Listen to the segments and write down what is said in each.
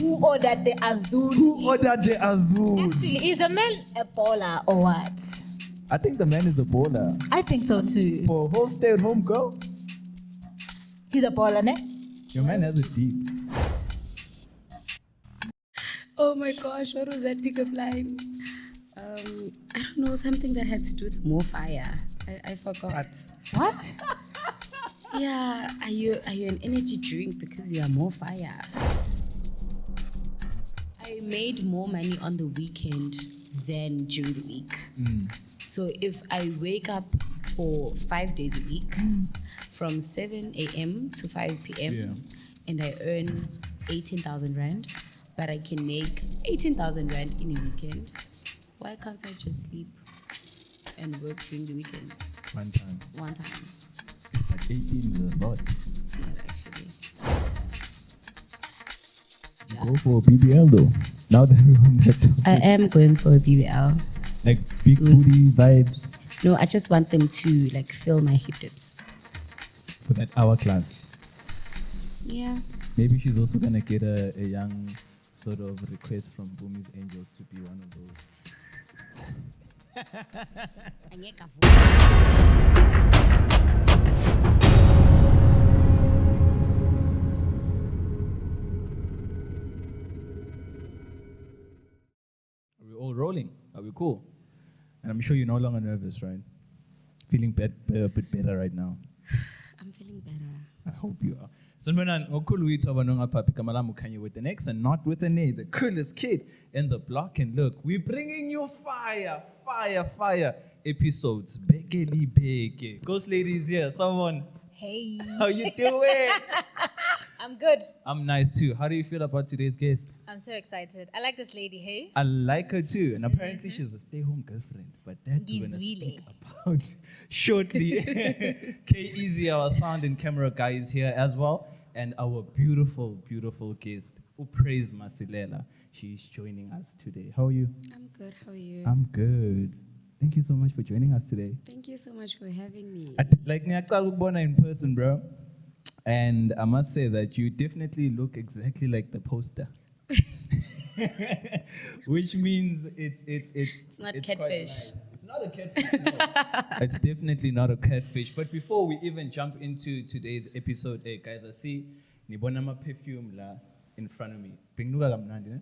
Who ordered the azul? Who ordered the azul? Actually, is a man a baller or what? I think the man is a baller. I think so too. For a whole stay-at-home girl, He's a baller, ne? your man has it deep. Oh my gosh, what was that pickup line? I don't know, something that had to do with more fire. I forgot. What? Yeah, are you an energy drink because you are more fire? I made more money on the weekend than during the week. So if I wake up for 5 days a week, from 7 a.m. to 5 p.m., and I earn 18,000 rand, but I can make 18,000 rand in a weekend, why can't I just sleep and work during the weekend? One time. One time. But 18 is a lot. It's not actually. Go for a BBL though. Now that we're on that topic. I am going for a BBL. Like big Soon. booty vibes No, I just want them to like fill my hip dips. for that hourglass. Yeah. Maybe she's also gonna get a young sort of request from Bumi's Angels to be one of those. Are we all rolling? Are we cool? And I'm sure you're no longer nervous, right? Feeling a bit better right now. I'm feeling better. I hope you are. So, with an X and not with an A, the coolest kid in the block. And look, we're bringing you fire episodes. Bekeli beke. Ghost ladies here. Someone, Hey. how you doing? I'm good. I'm nice too. How do you feel about today's guest? I'm so excited. I like this lady, hey? I like her too, and apparently she's a stay-home girlfriend. But that we're gonna Gizwile. speak about shortly. K Easy, our sound and camera guy, is here as well, and our beautiful, beautiful guest, who praise Masilela. She's joining us today. How are you? I'm good. How are you? I'm good. Thank you so much for joining us today. Thank you so much for having me. Like ngiyaqala ukubona in person, bro, and I must say that you definitely look exactly like the poster. Which means it's not quite catfish. nice. It's not a catfish. No. It's definitely not a catfish. But before we even jump into today's episode, hey guys, I see nibona perfume la in front of me. Pingnuka kamnandi, ne?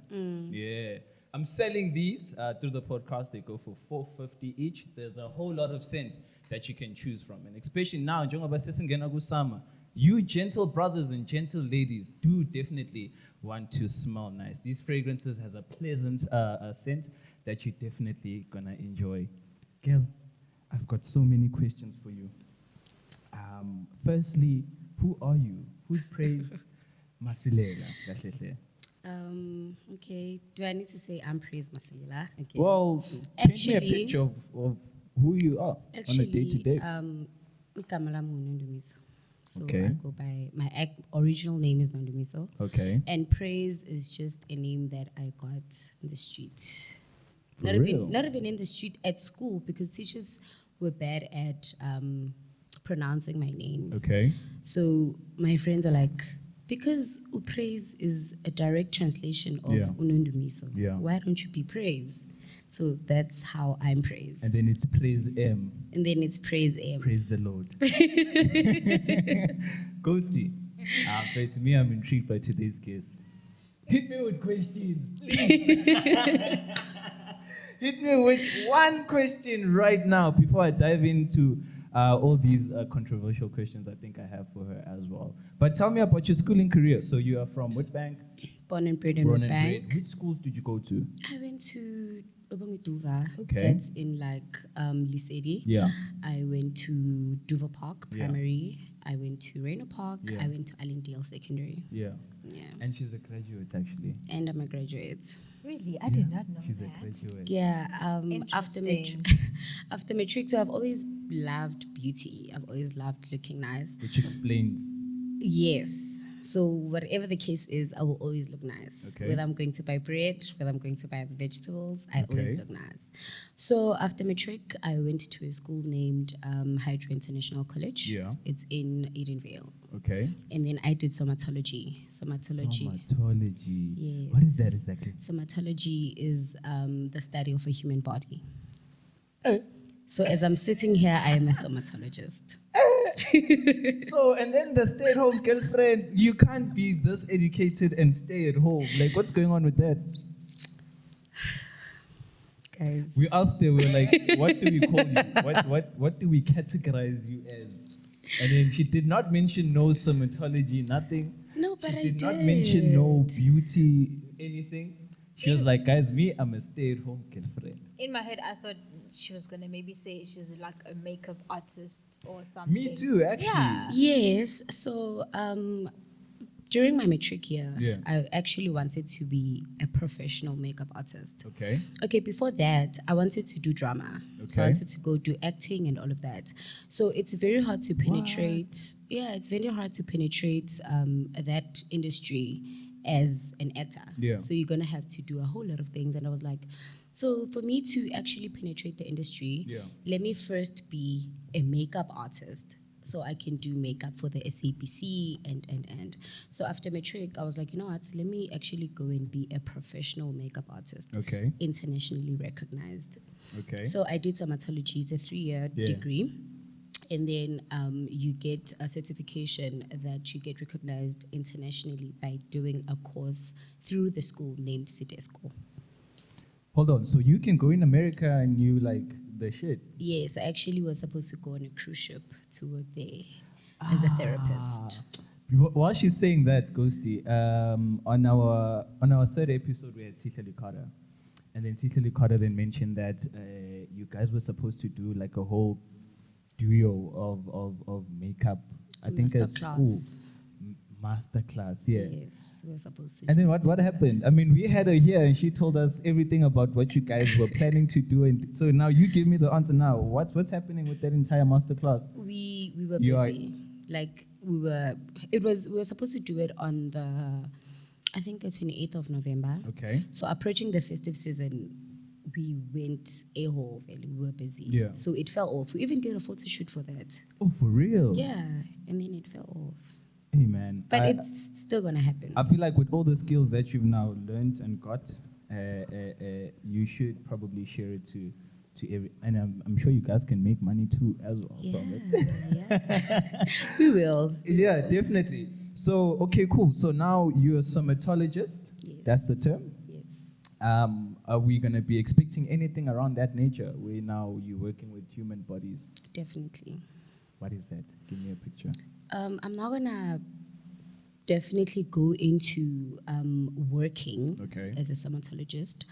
Yeah. I'm selling these through the podcast. They go for $4.50 each. There's a whole lot of scents that you can choose from, and especially now, njengoba sesingena kusama, you gentle brothers and gentle ladies do definitely want to smell nice. These fragrances has a pleasant scent that you're definitely gonna enjoy. Girl, I've got so many questions for you. Firstly, who are you? Who's praise Masilela? Okay. Do I need to say I'm Praise Masilela? Okay. Well, paint me a Actually- picture of who you are on a day-to-day. igama lami nguNondumiso. So Okay. I go by my original name is Nondumiso. Okay. And Praise is just a name that I got in the street. For Not real? even in the street, at school, because teachers were bad at pronouncing my name. Okay. So my friends are like, because Upraise is a direct translation of Yeah. Unondumiso, Yeah. why don't you be Praise? So that's how I'm Praise. And then it's praise M. And then it's Praise M. Praise the Lord. Ghosty. But to me, I'm intrigued by today's guest. Hit me with questions, please. Hit me with one question right now before I dive into all these controversial questions I think I have for her as well. But tell me about your schooling career. So you are from Witbank? Born and bred in Born and Bank. bred. Which schools did you go to? I went to Obongiduva. Okay. That's in like Lisedi. Yeah. I went to Duva Park Yeah. Primary. I went to Reino Park. Yeah. I went to Allendale Secondary. Yeah. Yeah. And she's a graduate, actually. And I'm a graduate. Really? I did not know She's that. a graduate. Yeah. Interesting. After matric, so I've always loved beauty. I've always loved looking nice. Which explains. Yes. So whatever the case is, I will always look nice. Okay. Whether I'm going to buy bread, whether I'm going to buy vegetables, I always Okay. look nice. So after matric, I went to a school named Hydro International College. Yeah. It's in Edenvale. Okay. And then I did somatology. Somatology. Yes. What is that exactly? Somatology is the study of a human body. Hey. So as I'm sitting here, I am a somatologist. So, and then the stay-at-home girlfriend, you can't be this educated and stay at home. Like, what's going on with that? Guys. We asked her, we were like, what do we call you? What do we categorize you as? And then she did not mention no somatology, nothing. No, but she I did not mention no beauty, anything. She was like, guys, me, I'm a stay-at-home girlfriend. In my head, I thought she was going to maybe say she's like a makeup artist or something. Me too, actually. Yeah. Yes. So during my matric year, Yeah. I actually wanted to be a professional makeup artist. Okay. Okay, before that, I wanted to do drama. So Okay. I wanted to go do acting and all of that. So it's very hard to penetrate. Yeah, it's very hard to penetrate that industry as an actor. Yeah. So you're going to have to do a whole lot of things. And I was like, so for me to actually penetrate the industry, Yeah. let me first be a makeup artist so I can do makeup for the SAPC and. So after matric, I was like, you know what, let me actually go and be a professional makeup artist. Okay. Internationally recognized. Okay. So I did somatology. It's a 3-year Yeah. degree. And then you get a certification that you get recognized internationally by doing a course through the school named Citesco. Hold on. So you can go in America and you like the shit. Yes, I actually was supposed to go on a cruise ship to work there as a therapist. While she's saying that, Ghosty, on our third episode we had Sisha Licata, and then Sisha Licata then mentioned that you guys were supposed to do like a whole duo of makeup. I think at school. Masterclass. Master class, yeah. Yes, we were supposed to. And then what happened? I mean, we had her here and she told us everything about what you guys were planning to do. And so now you give me the answer now. What's happening with that entire master class? We were You are- busy. We were supposed to do it on I think the 28th of November. Okay. So approaching the festive season, we went a-hole, we were busy. Yeah. So it fell off. We even did a photo shoot for that. Oh, for real? Yeah, and then it fell off. Hey, man. But it's still gonna happen. I feel like with all the skills that you've now learned and got, you should probably share it to every, and I'm sure you guys can make money too as well from it. Yeah. We will. Yeah, definitely. So, okay, cool. So now you're a somatologist. Yes. That's the term. Yes. Are we going to be expecting anything around that nature where now you're working with human bodies? Definitely. What is that? Give me a picture. I'm not gonna definitely go into working Okay. as a somatologist,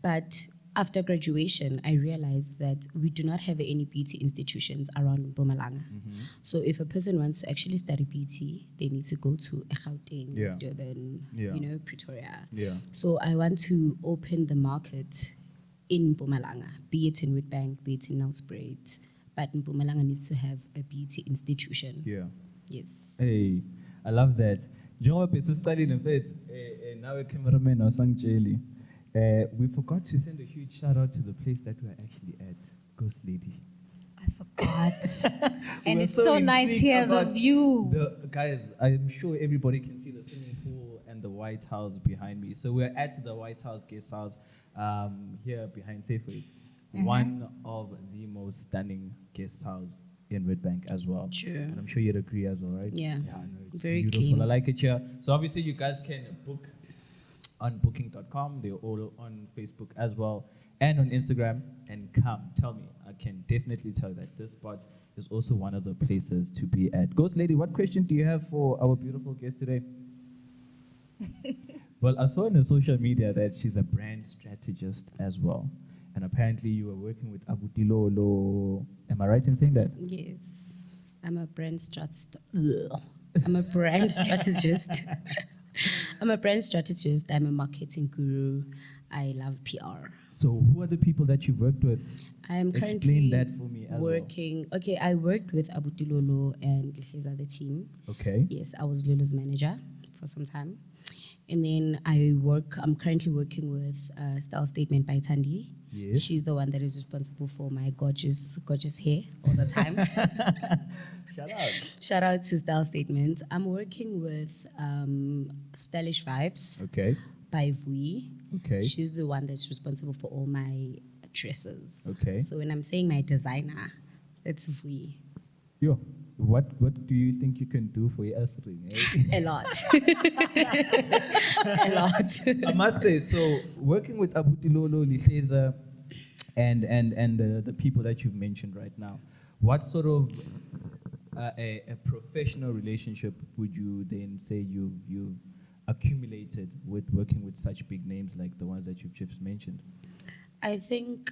but after graduation, I realized that we do not have any beauty institutions around Mpumalanga. So if a person wants to actually study beauty, they need to go to Gauteng, Yeah. Durban, Yeah. Pretoria. Yeah. So I want to open the market in Mpumalanga, be it in Witbank, be it in Nelspruit, but Mpumalanga needs to have a beauty institution. Yeah. Yes. Hey, I love that. Njengoba besisiqalile mfethu nawe cameraman wasangitsheli. We forgot to send a huge shout out to the place that we're actually at, Ghost Lady. I forgot. And We're it's so nice intrigued here, the about view. Guys, I'm sure everybody can see the swimming pool and the White House behind me. So we're at the White House guest house here behind Safeways. One of the most stunning guest house in Witbank as well. Sure. And I'm sure you'd agree as well, right? Yeah. I know it's Very beautiful. clean. I like it here. So obviously you guys can book on booking.com. They're all on Facebook as well and on Instagram. And come, tell me, I can definitely tell you that this spot is also one of the places to be at. Ghost Lady, what question do you have for our beautiful guest today? Well, I saw on the social media that she's a brand strategist as well. And apparently you were working with Abuti Lolo. Am I right in saying that? Yes. I'm a brand I'm a brand strategist. I'm a brand strategist. I'm a marketing guru. I love PR. So who are the people that you've worked with? I am Explain currently that for me as well. working. Okay, I worked with Abuti Lolo and Lihleza, the team. Okay. Yes, I was Lolo's manager. for some time. And then I'm currently working with Style Statement by Tandi. Yes. She's the one that is responsible for my gorgeous, gorgeous hair all the time. Shout out. Shout out to Style Statement. I'm working with Stylish Vibes Okay. by Vui. Okay. She's the one that's responsible for all my dresses. Okay. So when I'm saying my designer, it's Vui. Yo, what do you think you can do for your ass ring? Eh? A lot. A lot. I must say, so working with Abuti Lolo, Liseza, and the people that you've mentioned right now, what sort of a professional relationship would you then say you've accumulated with working with such big names like the ones that you've just mentioned? I think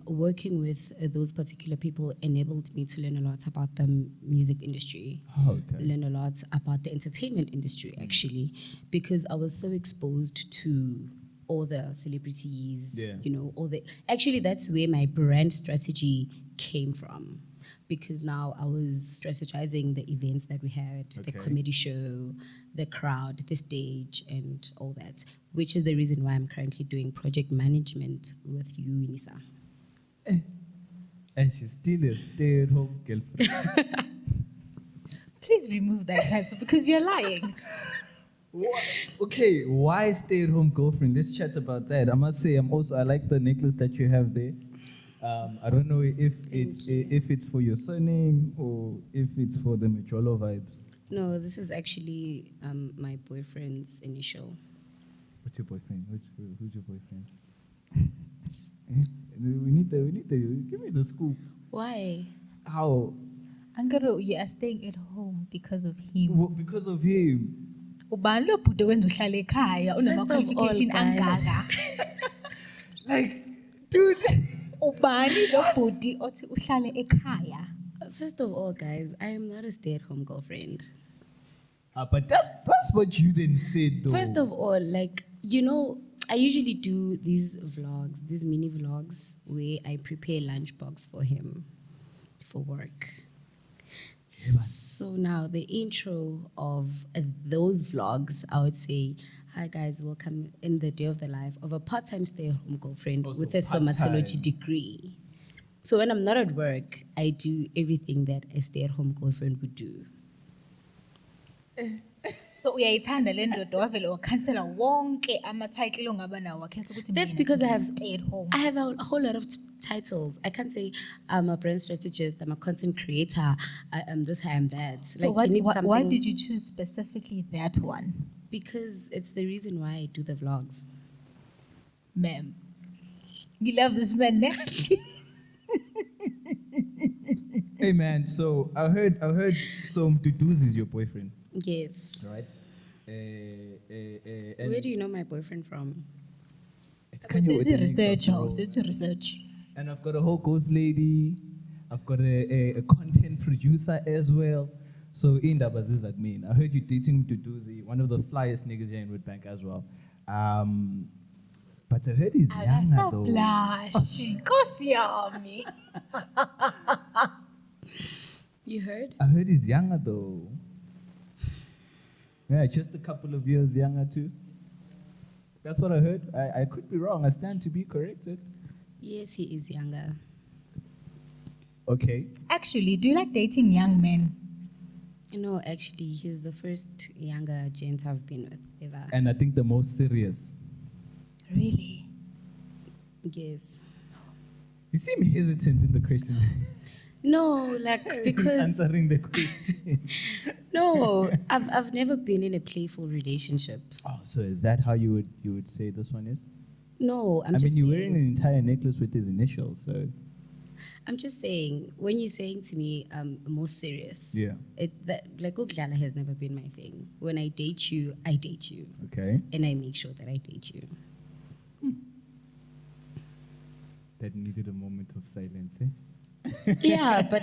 working with those particular people enabled me to learn a lot about the music industry. Oh, okay. Learn a lot about the entertainment industry, actually, because I was so exposed to all the celebrities, Yeah. Actually, that's where my brand strategy came from. Because now I was strategizing the events that we had, the Okay. comedy show, the crowd, the stage, and all that, which is the reason why I'm currently doing project management with you, Nisa. And she's still a stay-at-home girlfriend. Please remove that title because you're lying. What? Okay, why stay-at-home girlfriend? Let's chat about that. I must say, I like the necklace that you have there. I don't know if it's for your surname or if it's for the Majolo vibes. No, this is actually my boyfriend's initial. What's your boyfriend? Who's your boyfriend? We need to give me the scoop. Why? How? Angaro, you are staying at home because of him. Well, because of him. Ubani lo bhuti okwenza uhlale ekhaya unama First of all, qualification guys. angaka. Like, dude. Ubani lo bhuti othi uhlale ekhaya. First of all, guys, I am not a stay-at-home girlfriend. But that's what you then said, though. First of all, I usually do these vlogs, these mini vlogs, where I prepare lunchbox for him for work. So now the intro of those vlogs, I would say, hi guys, welcome in the day of the life of a part-time stay-at-home girlfriend Also with a part-time. Somatology degree. So when I'm not at work, I do everything that a stay-at-home girlfriend would do. So uyayithanda le ndoda wavele wakhansela wonke ama-title ongaba nawo wakhetha ukuthi That's mina because I have stay at home. I have a whole lot of titles. I can't say I'm a brand strategist, I'm a content creator, I'm this, I'm that. So you need why something- did you choose specifically that one, Because it's the reason why I do the vlogs. ma'am? You love this man, ne? Hey man, so I heard so Mduduzi is your boyfriend, Yes. right? And Where do you know my boyfriend from? it's It's a organic research stuff, bro. house. It's a research. And I've got a whole ghost lady. I've got a content producer as well. So in that basis at me. I heard you dating Mduduzi, one of the flyest niggas here in Woodbank as well. But I heard he's younger though. Akasablashi, Nkosi yami. You heard? I heard he's younger though. Yeah, just a couple of years younger too. That's what I heard. I could be wrong. I stand to be corrected. Yes, he is younger. Okay. Actually, do you like dating young men? No, actually, he's the first younger gent I've been with ever. And I think the most serious. Really? Yes. You seem hesitant in the question. No, because Answering the question. no, I've never been in a playful relationship. Oh, so is that how you would say this one is? No, I mean, you're wearing an entire necklace with his initials, so I'm just saying, when you're saying to me, more serious. yeah. Ukudlala has never been my thing. When I date you, Okay. and I make sure that I date you. That needed a moment of silence, eh? Yeah, but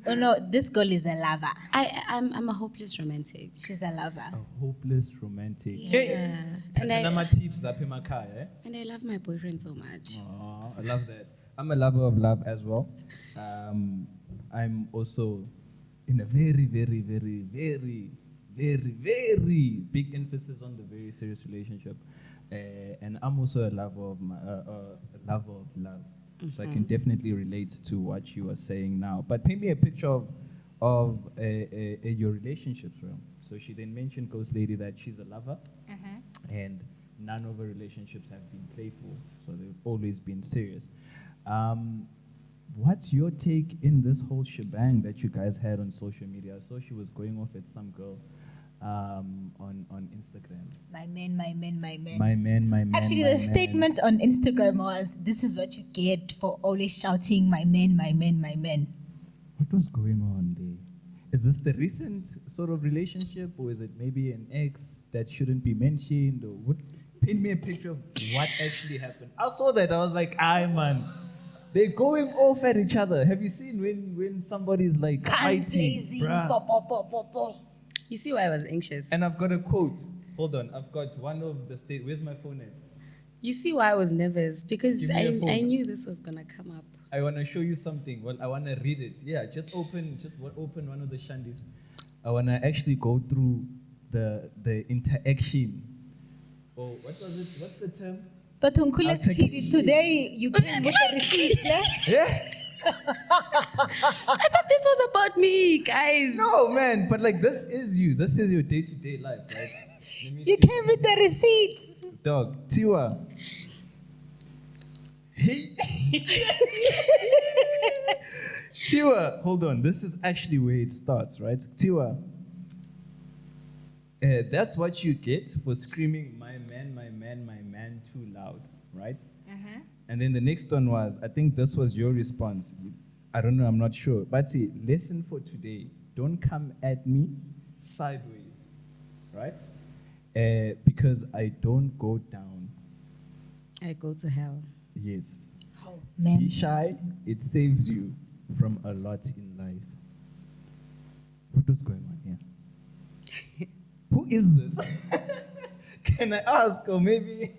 Oh no, this girl is a lover. I'm a hopeless romantic. She's a lover. A hopeless romantic. Yeah. And I- tips lapha emakhaya, eh? And I love my boyfriend so much. Oh, I love that. I'm a lover of love as well. I'm also in a very, very, very, very, very, very big emphasis on the very serious relationship. And I'm also a lover of love. So I can definitely relate to what you are saying now. But paint me a picture of your relationships, bro. So she then mentioned, Ghost Lady, that she's a lover, and none of her relationships have been playful. So they've always been serious. What's your take in this whole shebang that you guys had on social media? I saw she was going off at some girl on Instagram. My man. My man. Actually, my the man. statement on Instagram was, "This is what you get for always shouting, my man." What was going on there? Is this the recent sort of relationship, or is it maybe an ex that shouldn't be mentioned? Or what? Paint me a picture of what actually happened. I saw that. I was like, man, they're going off at each other. Have you seen when somebody's like fighting? Bruh. You see why I was anxious? And I've got a quote. Hold on. I've got one of the state. Where's my phone at? You see why I was nervous? Because Give me your phone. I knew this was going to come up. I want to show you something. Well, I want to read it. Yeah, just open one of the shandies. I want to actually go through the interaction. Oh, what was it? What's the term? But today you came with the receipts, yeah? Yeah. I thought this was about me, guys. No, man. But like, this is you. This is your day-to-day life, right? Let me You see. came with the receipts. Dog. Tiwa. Hey. Tiwa, hold on. This is actually where it starts, right? Tiwa. That's what you get for screaming, my man, too loud, right? And then the next one was, I think this was your response. I don't know, I'm not sure. But see, lesson for today, don't come at me sideways, right? Because I don't go down. I go to hell. Yes. Oh, Be man. shy, it saves you from a lot in life. What was going on here? Who is this? Can I ask, or maybe...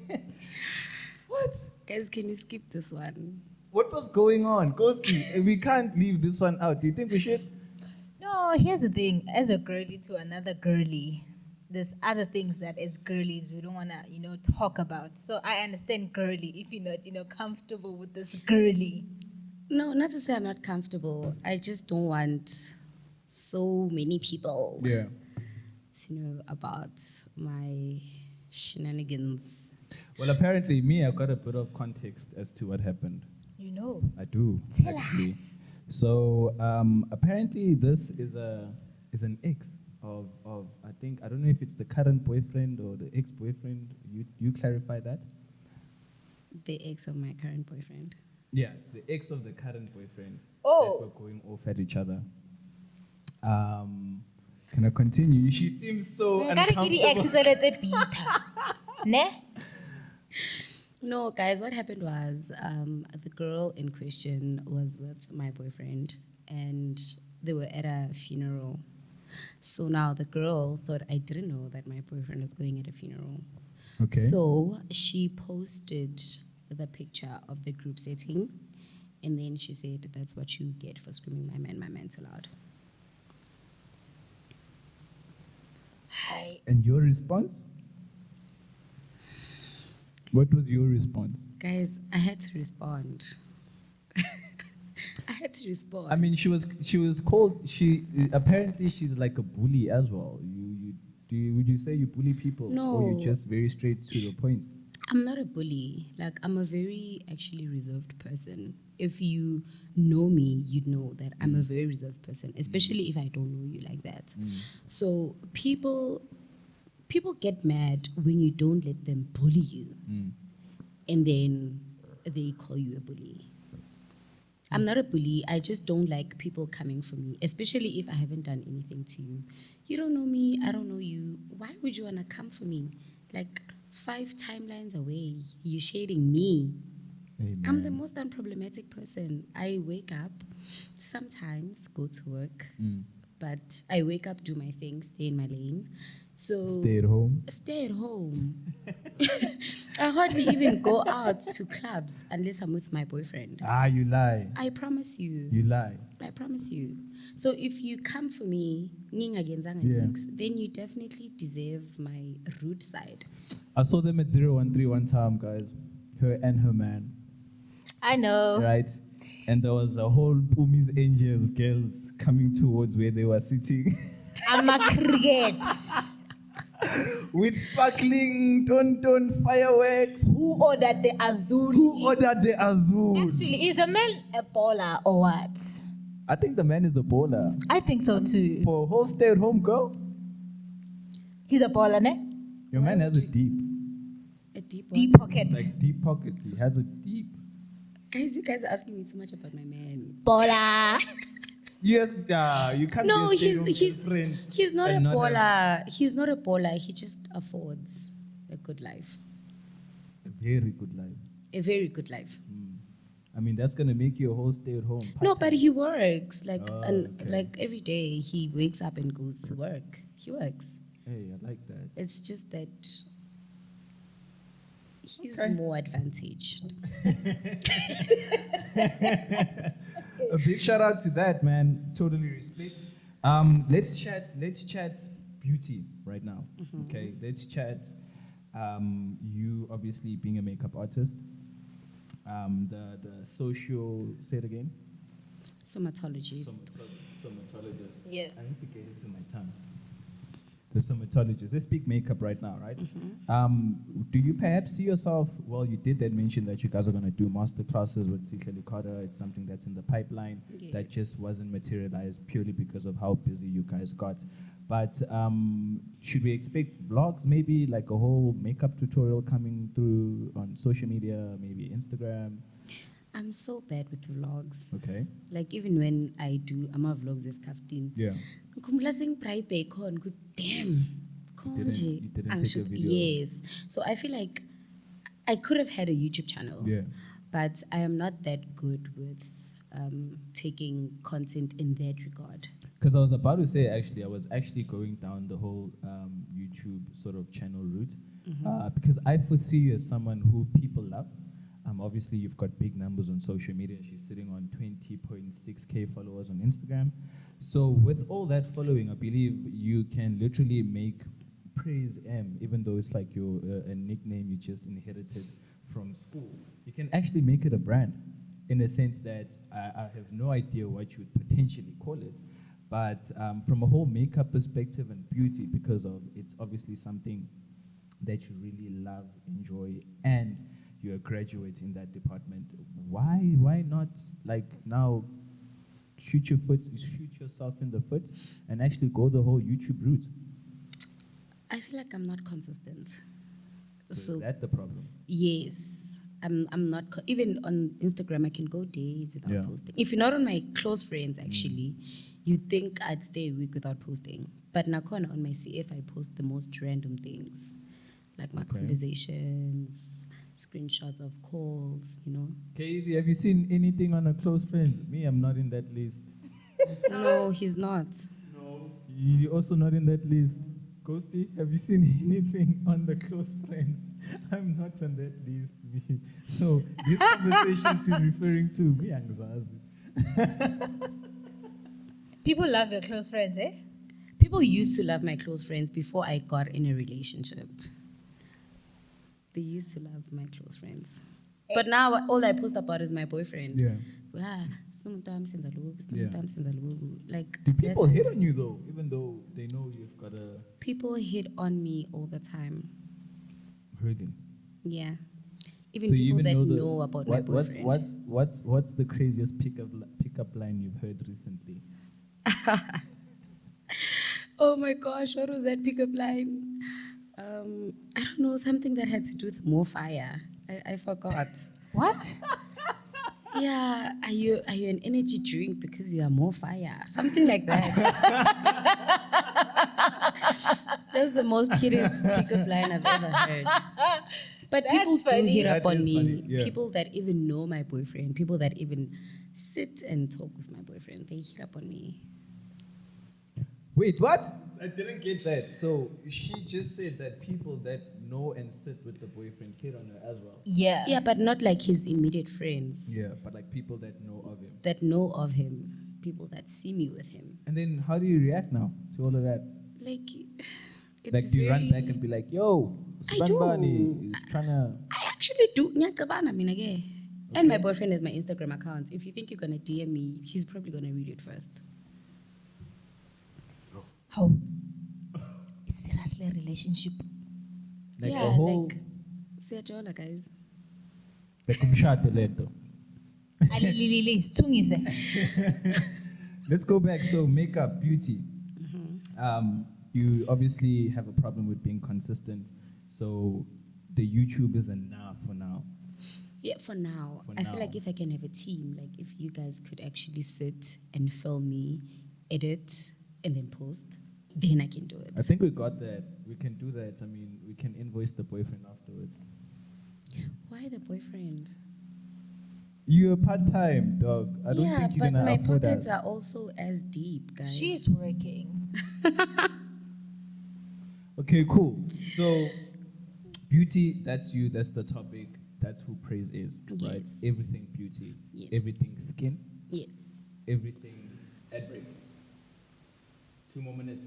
What? Guys, can you skip this one? What was going on? Ghosty, we can't leave this one out. Do you think we should? No, here's the thing. As a girly to another girly, there's other things that as girlies we don't want to, talk about. So I understand girly if you're not, comfortable with this girly. No, not to say I'm not comfortable. I just don't want so many people to know about my shenanigans. Well, apparently, I've got a bit of context as to what happened. You know. I do. Tell actually. us. So apparently, this is an ex of I think, I don't know if it's the current boyfriend or the ex-boyfriend. You clarify that. The ex of my current boyfriend. Yeah, it's the ex of the current boyfriend. Oh. That were going off at each other. Can I continue? She seems so uncomfortable. Ne? No, guys, what happened was the girl in question was with my boyfriend and they were at a funeral. So now the girl thought I didn't know that my boyfriend was going at a funeral. Okay. So she posted the picture of the group setting and then she said, "That's what you get for screaming my man too loud." Hi. And your response? What was your response? Guys, I had to respond. I had to respond. I mean, she was called. Apparently she's like a bully as well. Would you say you bully people? No. Or you're just very straight to the point? I'm not a bully. Like, I'm a very actually reserved person. If you know me, you'd know that I'm a very reserved person, especially if I don't know you like that. So people get mad when you don't let them bully you. And then they call you a bully. I'm not a bully. I just don't like people coming for me, especially if I haven't done anything to you. You don't know me, I don't know you. Why would you want to come for me? Like 5 timelines away, you're shading me. Amen. I'm the most unproblematic person. I wake up, sometimes go to work, but I wake up, do my thing, stay in my lane. So Stay at home. Stay at home. I hardly even go out to clubs unless I'm with my boyfriend. Ah, you lie. I promise you. You lie. I promise you. So if you come for me, Yeah. then you definitely deserve my rude side. I saw them at 013 one time, guys. Her and her man. I know. Right? And there was a whole Pumi's Angels girls coming towards where they were sitting. I'm a crickets. With sparkling ton fireworks. Who ordered the azul? Who ordered the azul? Actually, is a man a baller or what? I think the man is a baller. I think so too. For a whole stay-at-home girl, He's a baller, ne? your man has a deep Deep pockets. like deep pockets. He has a deep. Guys, you guys are asking me too much about my man. Baller. Yes, you can't. No, be a stay-at-home friend he's not a and not have baller. He's not a baller. He just affords a good life. a very good life. A very good life. I mean, that's gonna make you a whole stay-at-home. No, but he works like Okay. like every day. He wakes up and goes to work. He works. Hey, I like that. It's just that he's Okay. more advantaged. A big shout out to that, man. Totally respect. Let's chat beauty right now. Okay, let's chat. You obviously being a makeup artist. The social, say it again. Somatologist. Somatologist. Yeah. I need to get it in my tongue. The somatologist. Let's speak makeup right now, right? Do you perhaps see yourself? Well, you did then mention that you guys are going to do master classes with Sihle Likada. It's something that's in the pipeline Yes. that just wasn't materialized purely because of how busy you guys got. But should we expect vlogs, maybe like a whole makeup tutorial coming through on social media, maybe Instagram? I'm so bad with vlogs. Okay. Like even when I do ama vlogs with Kaftin. Yeah. Ngikhumbula sengiprayibhe khona ukuthi damn. You didn't take a video. Yes. So I feel like I could have had a YouTube channel. Yeah. But I am not that good with taking content in that regard. Because I was about to say, actually, I was actually going down the whole YouTube sort of channel route. Because I foresee you as someone who people love. Obviously, you've got big numbers on social media. She's sitting on 20.6K followers on Instagram. So with all that following, I believe you can literally make praise M, even though it's like your a nickname you just inherited from school. You can actually make it a brand in a sense that I have no idea what you would potentially call it. But from a whole makeup perspective and beauty, because of it's obviously something that you really love, enjoy, and you're a graduate in that department. Why not like now shoot yourself in the foot and actually go the whole YouTube route? I feel like I'm not consistent. So is that the problem? Yes. I'm not even on Instagram. I can go days without Yeah. posting. If you're not on my close friends, actually, you'd think I'd stay a week without posting. But nakona on my CF, I post the most random things, like my conversations, screenshots of calls. Casey, have you seen anything on a close friend? Me, I'm not in that list. No, he's not. No. You're also not in that list. Ghosty, have you seen anything on the close friends? I'm not on that list. Me. So these conversations you're referring to, me anxiety. People love your close friends, eh? People used to love my close friends before I got in a relationship. They used to love my close friends. But now all I post about is my boyfriend. Yeah. Like, Do people hit on you though, even though they know you've got a people hit on me all the time. hurting? Yeah. Even So you people even that know know about my boyfriend. What's the craziest pickup line you've heard recently? Oh my gosh, what was that pickup line? I don't know, something that had to do with more fire. I forgot. What? Yeah, are you an energy drink because you are more fire? Something like that. That's the most hideous pickup line I've ever heard. But That's people do funny. hit up That on is me. funny, yeah. People that even know my boyfriend, people that even sit and talk with my boyfriend, they hit up on me. Wait, what? I didn't get that. So she just said that people that know and sit with the boyfriend, hit on her as well. Yeah. Yeah, but not like his immediate friends Yeah, but like people that know of him. that know of him, people that see me with him. And then how do you react now to all of that? Like, it's Like, do you run back very- and be like, yo, I do. Spanbani is trying to. I actually do. Nyakabana, mina ke. And my boyfriend has my Instagram account. If you think you're gonna DM me, he's probably gonna read it first. How? Seriously, a relationship. Like yeah, a whole. like siyajola guys. Like umshado lento. Alilili, sithungise. Let's go back. So makeup, beauty. You obviously have a problem with being consistent. So the YouTube is enough for now. Yeah, for now. For I feel now. like if I can have a team, like if you guys could actually sit and film me, edit, and then post, then I can do it. I think we got that. We can do that. I mean, we can invoice the boyfriend afterwards. Why the boyfriend? You're part-time, dog. I don't yeah, think you're but gonna my afford pockets us. are also as deep, guys. She's working. Okay, cool. So, beauty, that's you, that's the topic, that's who praise is, right? Yes. Everything beauty, Yes. everything skin, Yes. everything ad break. 2 more minutes.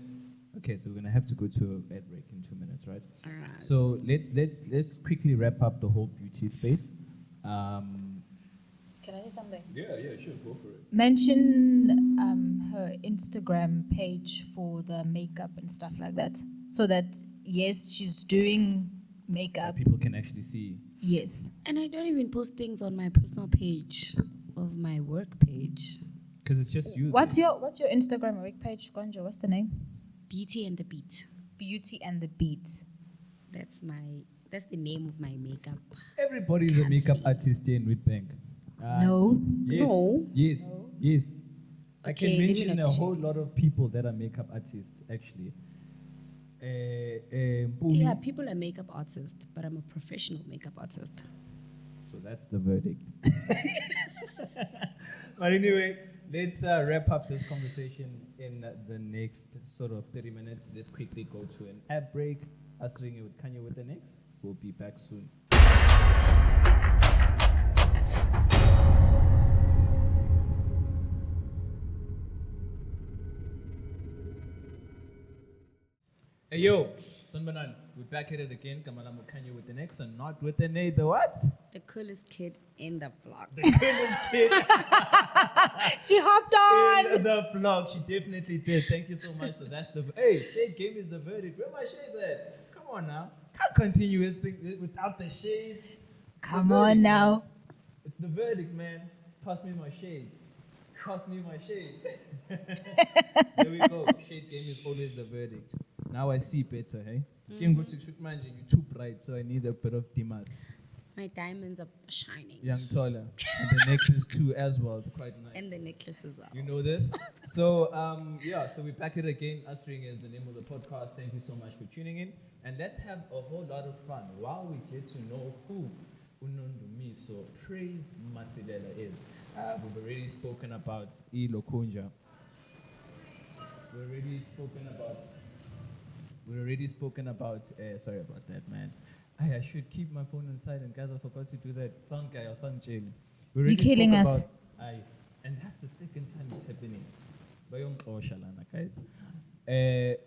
Okay, so we're gonna have to go to ad break in 2 minutes, right? Alright. So let's quickly wrap up the whole beauty space. Can I do something? Yeah, sure, go for it. Mention her Instagram page for the makeup and stuff like that. So that, yes, she's doing makeup. People can actually see. Yes. And I don't even post things on my personal page, of my work page. Because it's just you. What's your Instagram or page, Gonjo? What's the name? Beauty and the Beat. Beauty and the Beat. That's the name of my makeup. Everybody's a makeup artist here in Witbank. No. Yes, No. Yes. Yes. I Okay, can let me mention not a be whole shy. lot of people that are makeup artists, actually. Mpumi. Yeah, people are makeup artists, but I'm a professional makeup artist. So that's the verdict. But anyway, let's wrap up this conversation in the next sort of 30 minutes. Let's quickly go to an ad break. Astring with Kanye with the next. We'll be back soon. Hey yo, Sunbanan, we're back at it again. Kamala Kanye with the next, and not with the the what? The coolest kid in the block. The coolest kid She hopped on. in the vlog. She definitely did. Thank you so much. So that's the shade game is the verdict. Where my shades at? Come on now. Can't continue this thing without the shades. It's Come the on verdict, now. man. It's the verdict, man. Pass me my shades. Pass me my shades. There we go. Shade game is always the verdict. Now I see better, hey? Can't go to shoot manje, you're too bright, so I need a bit of dimas. My diamonds are shining. Young taller. And the necklace too as well. It's quite nice. And the necklaces are. You know this. So so we're back here again. Astring is the name of the podcast. Thank you so much for tuning in. And let's have a whole lot of fun while we get to know who Nondumiso praise Masilela is. We've already spoken about Lokunja. We've already spoken about sorry about that, man. I should keep my phone on silent, guys. I forgot to do that. Sound guy or sound jail. You're killing us. And that's the second time it's happening. Guys.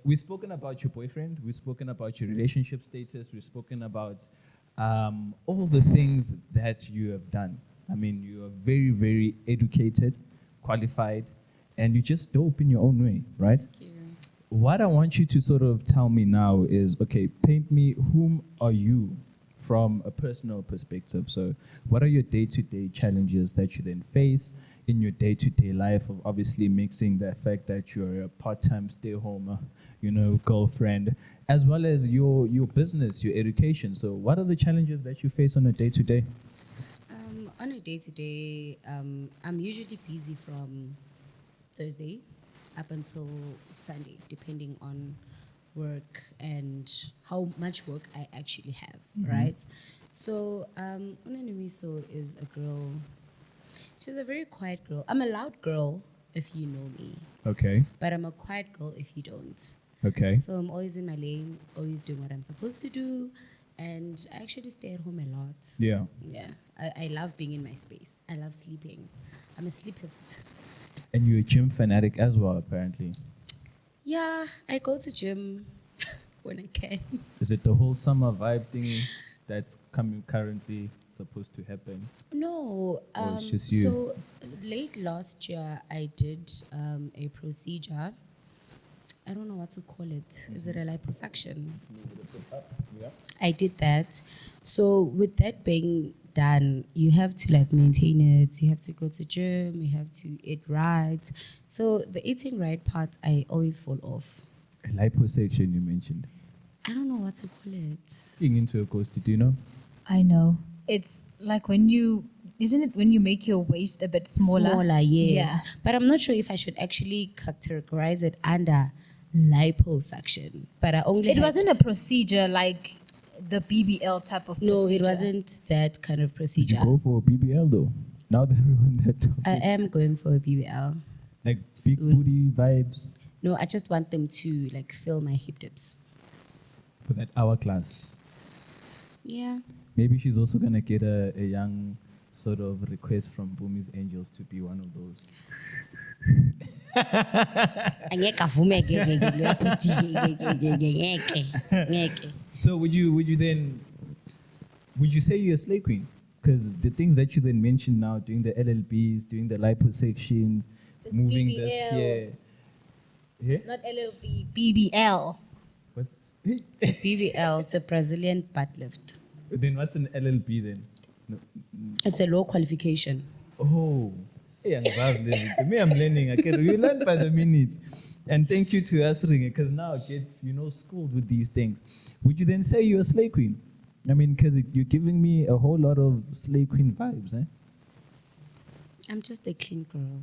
We've spoken about your boyfriend. We've spoken about your relationship status. We've spoken about all the things that you have done. I mean, you are very, very educated, qualified, and you're just dope in your own way, right? Thank you. What I want you to sort of tell me now is, okay, paint me, whom are you from a personal perspective? So what are your day-to-day challenges that you then face in your day-to-day life of obviously mixing the fact that you're a part-time stay-home, girlfriend, as well as your business, your education. So what are the challenges that you face on a day-to-day? On a day-to-day, I'm usually busy from Thursday up until Sunday, depending on work and how much work I actually have, right? So, Nondumiso is a girl. She's a very quiet girl. I'm a loud girl if you know me, Okay, but I'm a quiet girl if you don't. okay. So I'm always in my lane, always doing what I'm supposed to do, And I actually stay at home a lot. Yeah. Yeah. I love being in my space. I love sleeping. I'm a sleepist. And you're a gym fanatic as well, apparently. Yeah, I go to gym when I can. Is it the whole summer vibe thing that's coming currently supposed to happen? No. Or it's just you? So late last year, I did a procedure. I don't know what to call it. Is it a liposuction? Yeah. I did that. So with that being done, you have to like maintain it. You have to go to gym. You have to eat right. So the eating right part, I always fall off. A liposuction you mentioned. I don't know what to call it. Being into a ghost, do you know? I know. It's like when you, isn't it when you make your waist a bit smaller? Smaller, yes. Yeah. But I'm not sure if I should actually categorize it under liposuction. But I only It wasn't a procedure like the BBL type of procedure. No, it wasn't that kind of Did procedure. you go for a BBL though? Now that we're on that topic. I am going for a BBL. Like big soon. booty vibes No, I just want them to like fill my hip dips. for that hourglass. Yeah. Maybe she's also gonna get a young sort of request from Bumi's Angels to be one of those. Angeke avumeke ke lo yaputi ngeke. So would you then say you're a slay queen? Because the things that you then mentioned now, doing the LLBs, doing the liposuctions, This moving BBL. this here. Yeah? Not LLB, BBL. What? BBL, it's a Brazilian butt lift. Then what's an LLB then? No. It's a low qualification. Oh, hey, me, I'm learning. Okay, you learn by the minutes. And thank you to us, Ringe, because now it gets, schooled with these things. Would you then say you're a slay queen? I mean, because you're giving me a whole lot of slay queen vibes, eh? I'm just a clean girl.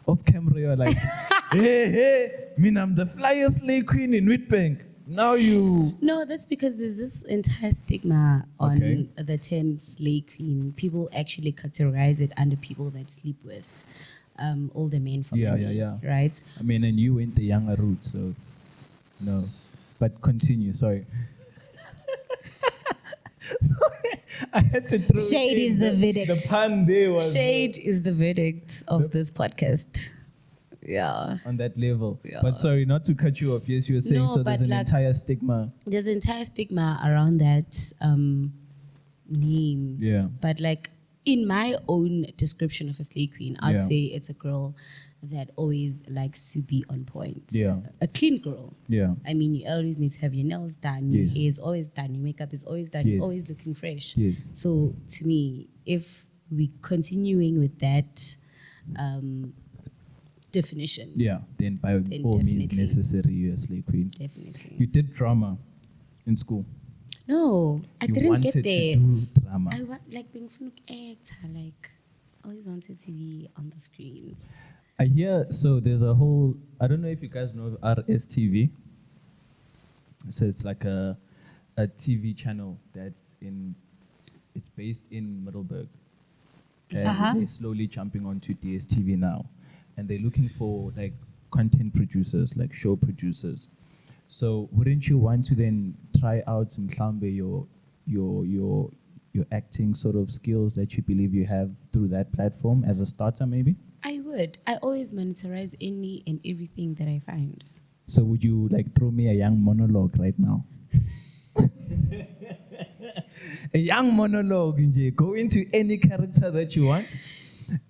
Off camera, you're like, hey, I'm the flyest slay queen in Witbank. Now you... No, that's because there's this entire stigma on Okay. the term slay queen. People actually categorize it under people that sleep with older men for Yeah, money, yeah. right? I mean, and you went the younger route, so no. But continue, sorry. Sorry, I had to throw Shade in is the verdict. The pun there was Shade is the verdict of this podcast. Yeah. on that level. Yeah. But sorry, not to cut you off. Yes, you were saying No, so there's but an like- entire stigma. There's an entire stigma around that name. Yeah. But like in my own description of a slay queen, I'd Yeah. say it's a girl that always likes to be on point. Yeah. A clean girl. Yeah. I mean, you always need to have your nails done, Yes. your hair is always done, your makeup is always done, Yes. you're always looking fresh. Yes. So to me, if we continuing with that definition, Yeah. Then by Then all means definitely. necessary, you're a slay queen. definitely. You did drama in school. No, I You didn't wanted get there. to do drama. I want like being fun actor, like always wanted to be on the screens. I hear, so there's a whole, I don't know if you guys know of RSTV. So it's like a TV channel it's based in Middleburg. And they're slowly jumping onto DSTV now. And they're looking for like content producers, like show producers. So wouldn't you want to then try out mhlambe your acting sort of skills that you believe you have through that platform as a starter maybe? I would. I always monitorize any and everything that I find. So would you like throw me a young monologue right now? A young monologue, nje. Go into any character that you want,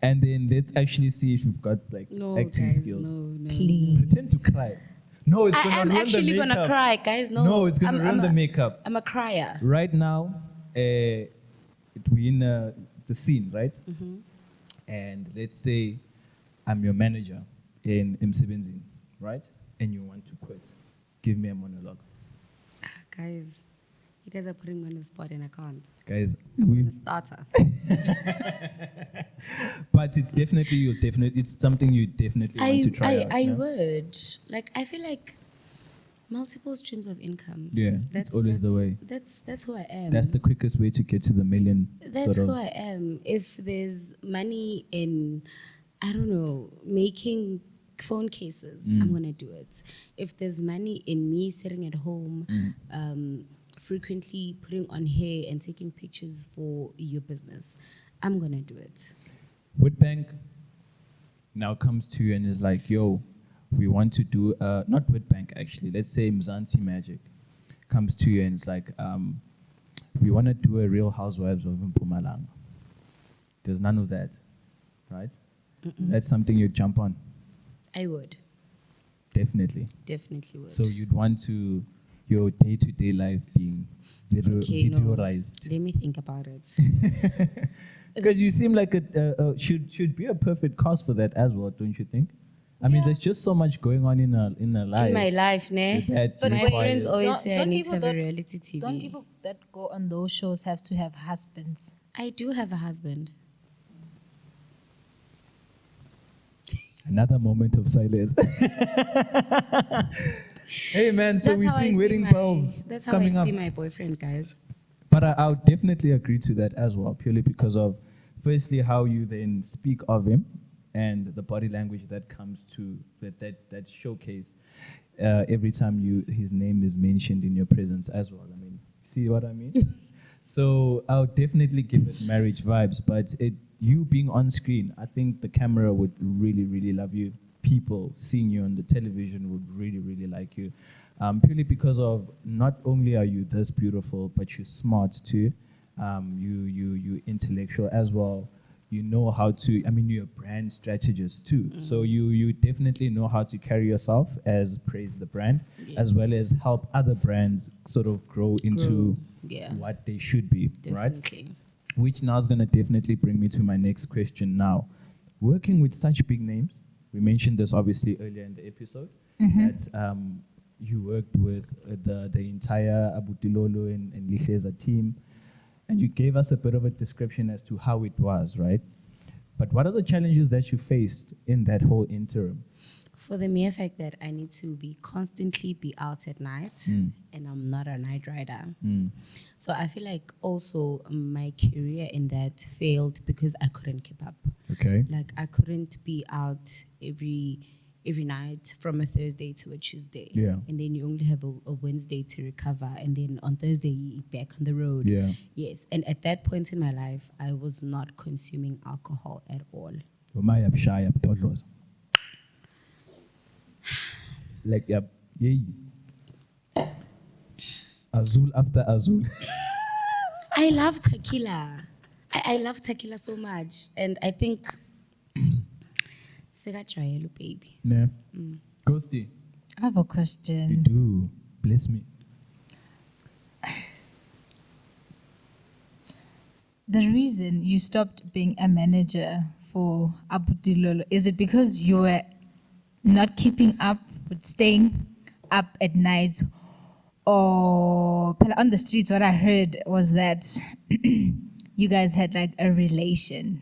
and then let's actually see if you've got like No, acting guys, skills. no. Please. Pretend to cry. No, it's I gonna am ruin actually the makeup. gonna cry, guys. No, it's gonna ruin the makeup. I'm a crier. Right now, we in it's a scene, right? Mm-hmm. And let's say I'm your manager in M7, right? And you want to quit. Give me a monologue. Guys, you guys are putting me on the spot and I can't. Guys, I'm a starter. but it's it's something you definitely want to try out. I no? would. Like, I feel like multiple streams of income. Yeah, it's always the way. That's who I am. That's the quickest way to get to the million. That's sort of. who I am. If there's money in, I don't know, making phone cases, I'm gonna do it. If there's money in me sitting at home, frequently putting on hair and taking pictures for your business, I'm gonna do it. Woodbank now comes to you and is like, yo, we want to do, not Woodbank actually, let's say Mzansi Magic comes to you and it's like, we want to do a Real Housewives of Mpumalanga. There's none of that, right? That's something you'd jump on. I would. Definitely. Definitely would. So you'd want to, your day-to-day life being videoized. Let me think about it. Because you seem like should be a perfect cause for that as well, don't you think? I mean, there's just so much going on in a life. In my life, ne? But My wait, friends always don't- say I don't need to people have a that- reality TV. Don't people that go on those shows have to have husbands? I do have a husband. Another moment of silence. Hey man, so That's we're how I seeing see wedding my- bells That's how coming I up. see my boyfriend, guys. But I'll definitely agree to that as well, purely because of, firstly, how you then speak of him and the body language that comes to that showcase every time his name is mentioned in your presence as well. I mean, see what I mean? So I'll definitely give it marriage vibes, but you being on screen, I think the camera would really, really love you. People seeing you on the television would really, really like you. Purely because of not only are you this beautiful, but you're smart too. You intellectual as well. You know how to, I mean, you're a brand strategist too. So you definitely know how to carry yourself as praise the brand, as well as help other brands sort of grow into Yeah. what they should be, right? Definitely. Which now is going to definitely bring me to my next question now. Working with such big names, we mentioned this obviously earlier in the episode, that you worked with the entire Abuti Lolo and Lihleza team, and you gave us a bit of a description as to how it was, right? But what are the challenges that you faced in that whole interim? For the mere fact that I need to constantly be out at night, and I'm not a night rider. So I feel like also my career in that failed because I couldn't keep up. Okay. Like I couldn't be out every night from a Thursday to a Tuesday. Yeah. And then you only have a Wednesday to recover, and then on Thursday you're back on the road. Yeah. Yes. And at that point in my life, I was not consuming alcohol at all. Like, yay. Azul after Azul. I love tequila. I love tequila so much. And I think Sega Trialo, baby. Yeah. Ghosty, I have a you question. do. Bless me. The reason you stopped being a manager for Abuti Lolo, is it because you were not keeping up with staying up at night? Or on the streets, what I heard was that you guys had like a relation.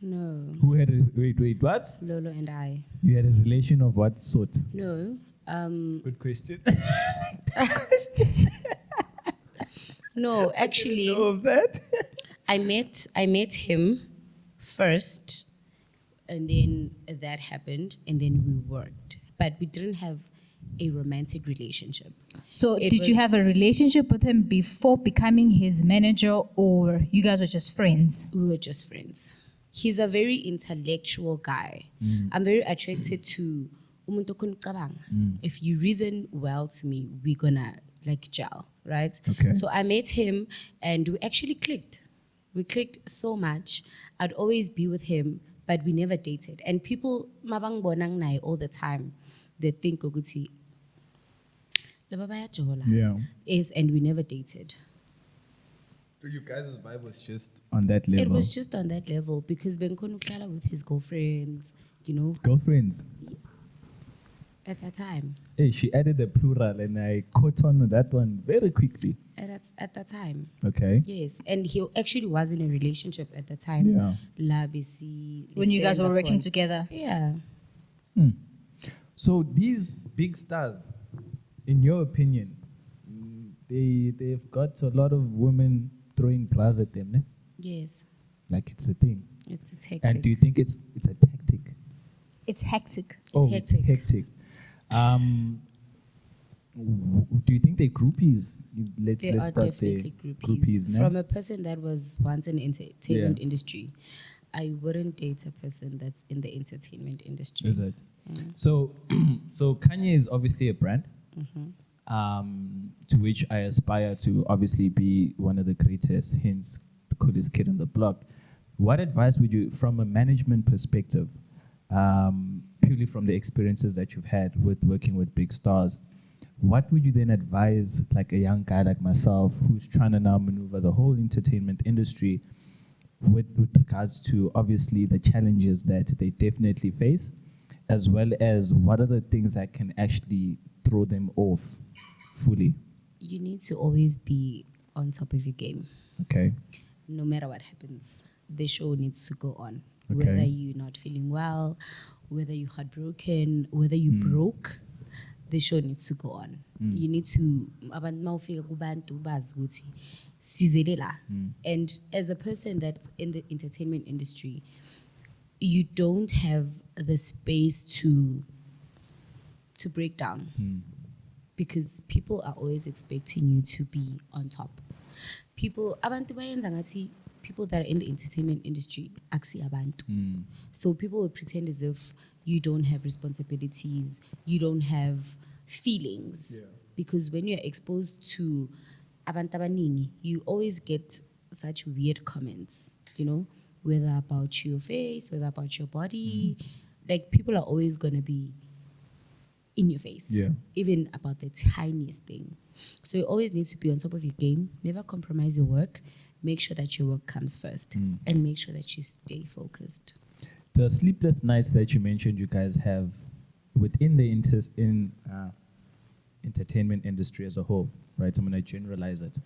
No. Who had a, wait, what? Lolo and I. You had a relation of what sort? No. Good question. No, actually, Know of that? I met him first, and then that happened, and then we worked. But we didn't have a romantic relationship. So It did you was- have a relationship with him before becoming his manager, or you guys were just friends? We were just friends. He's a very intellectual guy. I'm very attracted to umuntu okhona. If you reason well to me, we're gonna like gel, right? Okay. So I met him and we actually clicked. We clicked so much. I'd always be with him, but we never dated. And people mabang bonang nae all the time. They think ukuthi "Laba bayajola." Yeah. Yes, and we never dated. So you guys' vibe was just on that level? It was just on that level because Benkono Klala with his girlfriends, you know, Girlfriends. at that time. Hey, she added a plural and I caught on with that one very quickly. At that time. Okay. Yes. And he actually was in a relationship at the time. Yeah. When you guys were working together. together? Yeah. So these big stars, in your opinion, they've got a lot of women throwing bras at them, ne? Yes. Like it's a thing. It's a tactic. And do you think it's a tactic? It's hectic. Oh, hectic. it's hectic. Do you think they're groupies? Let's They are start definitely there. groupies. no? From a person that was once in the entertainment industry, I wouldn't date a person that's in the entertainment industry. Is it? So, so Kanye is obviously a brand, to which I aspire to obviously be one of the greatest, hence the coolest kid on the block. What advice would you, from a management perspective, purely from the experiences that you've had with working with big stars, what would you then advise like a young guy like myself who's trying to now maneuver the whole entertainment industry with regards to obviously the challenges that they definitely face, as well as what are the things that can actually throw them off fully? You need to always be on top of your game. Okay. No matter what happens, the show needs to go on. Okay. Whether you're not feeling well, whether you're heartbroken, whether you broke, the show needs to go on. You need to abantu mawufika kubantu bazi ukuthi sizele la. And as a person that's in the entertainment industry, you don't have the space to break down because people are always expecting you to be on top. Abantu bayenza ngathi people that are in the entertainment industry akusi abantu. So people will pretend as if you don't have responsibilities, you don't have feelings. Because when you're exposed to abantu abaningi, you always get such weird comments, you know, whether about your face, whether about your body. Like people are always gonna be in your face, even about the tiniest thing. So you always need to be on top of your game, never compromise your work, make sure that your work comes first, and make sure that you stay focused. The sleepless nights that you mentioned you guys have within the entertainment industry as a whole, right? I'm going to generalize it.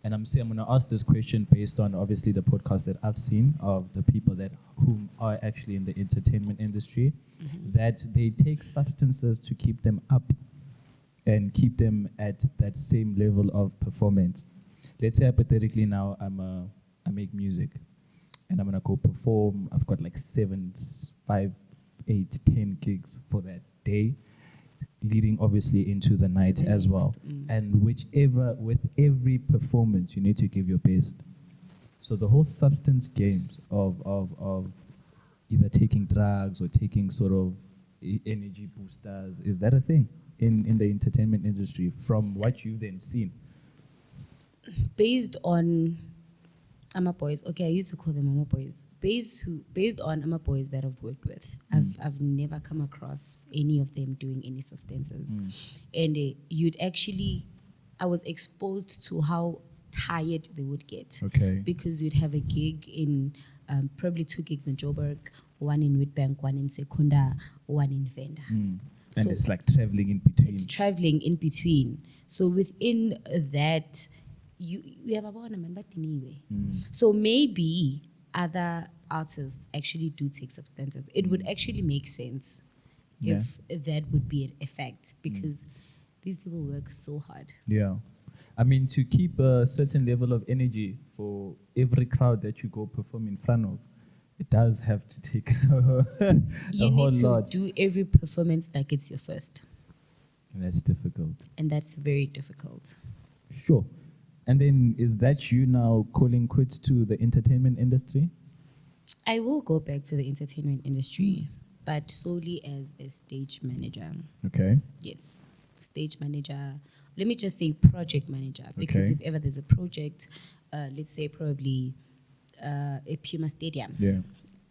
And I'm going to ask this question based on obviously the podcast that I've seen of the people that whom are actually in the entertainment industry, that they take substances to keep them up and keep them at that same level of performance. Let's say hypothetically now I make music and I'm gonna go perform. I've got like 7, 5, 8, 10 gigs for that day, leading obviously into the night as well. And with every performance, you need to give your best. So the whole substance games of either taking drugs or taking sort of energy boosters, is that a thing in the entertainment industry from what you've then seen? Based on Ama Boys, okay, I used to call them Ama Boys. Based on Ama Boys that I've worked with, I've never come across any of them doing any substances. And I was exposed to how tired they would get. Okay. Because you'd have a gig in, probably 2 gigs in Joburg, 1 in Witbank, 1 in Secunda, 1 in Venda. And So it's like traveling in between. it's traveling in between. So within that, you have about a man, but anyway. So maybe other artists actually do take substances. It would actually make sense if that would be an effect because these people work so hard. Yeah. I mean, to keep a certain level of energy for every crowd that you go perform in front of, it does have to take a You whole need to lot. do every performance like it's your first. And that's difficult. And that's very difficult. Sure. And then is that you now calling quits to the entertainment industry? I will go back to the entertainment industry, but solely as a stage manager. Okay. Yes, stage manager. Let me just say project manager, because Okay. if ever there's a project, let's say probably a Puma Stadium. Yeah.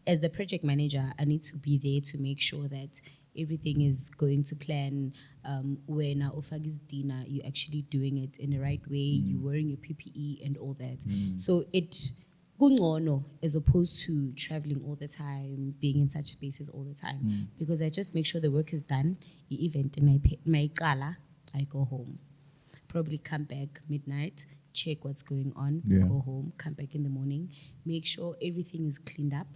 As the project manager, I need to be there to make sure that everything is going to plan. When Ofag's dinner, you're actually doing it in the right way. You're wearing your PPE and all that. So it kungono as opposed to traveling all the time, being in such spaces all the time. Because I just make sure the work is done. The event and I go home. Probably come back midnight, check what's going on, go home, come back in the morning, make sure everything is cleaned up.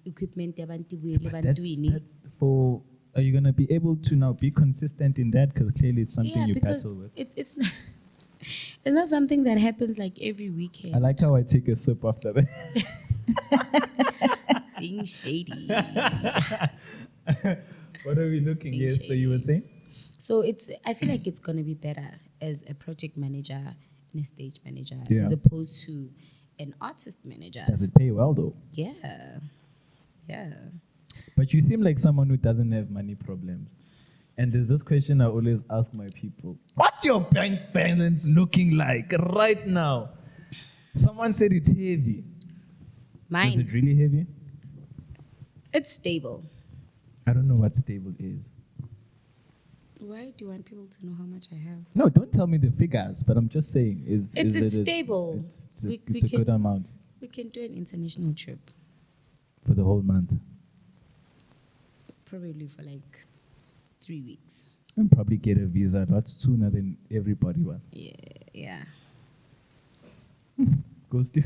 Equipment Are you going to be able to now be consistent in that? Because clearly it's something you because battle with. it's not, it's not something that happens like every weekend. I like how I take a sip after that. Being shady. What are we looking Being at? So you were saying? So I feel like it's gonna be better as a project manager and a stage manager Yeah. as opposed to an artist manager. Does it pay well though? Yeah. But you seem like someone who doesn't have money problems. And there's this question I always ask my people. What's your bank balance looking like right now? Someone said it's heavy. Mine. Is it really heavy? It's stable. I don't know what stable is. Why do you want people to know how much I have? No, don't tell me the figures, but I'm just saying It's stable. It's We a good can- amount We can do an international trip, for the whole month. probably for like 3 weeks. And probably get a visa a lot sooner than everybody wants. Yeah. Goes to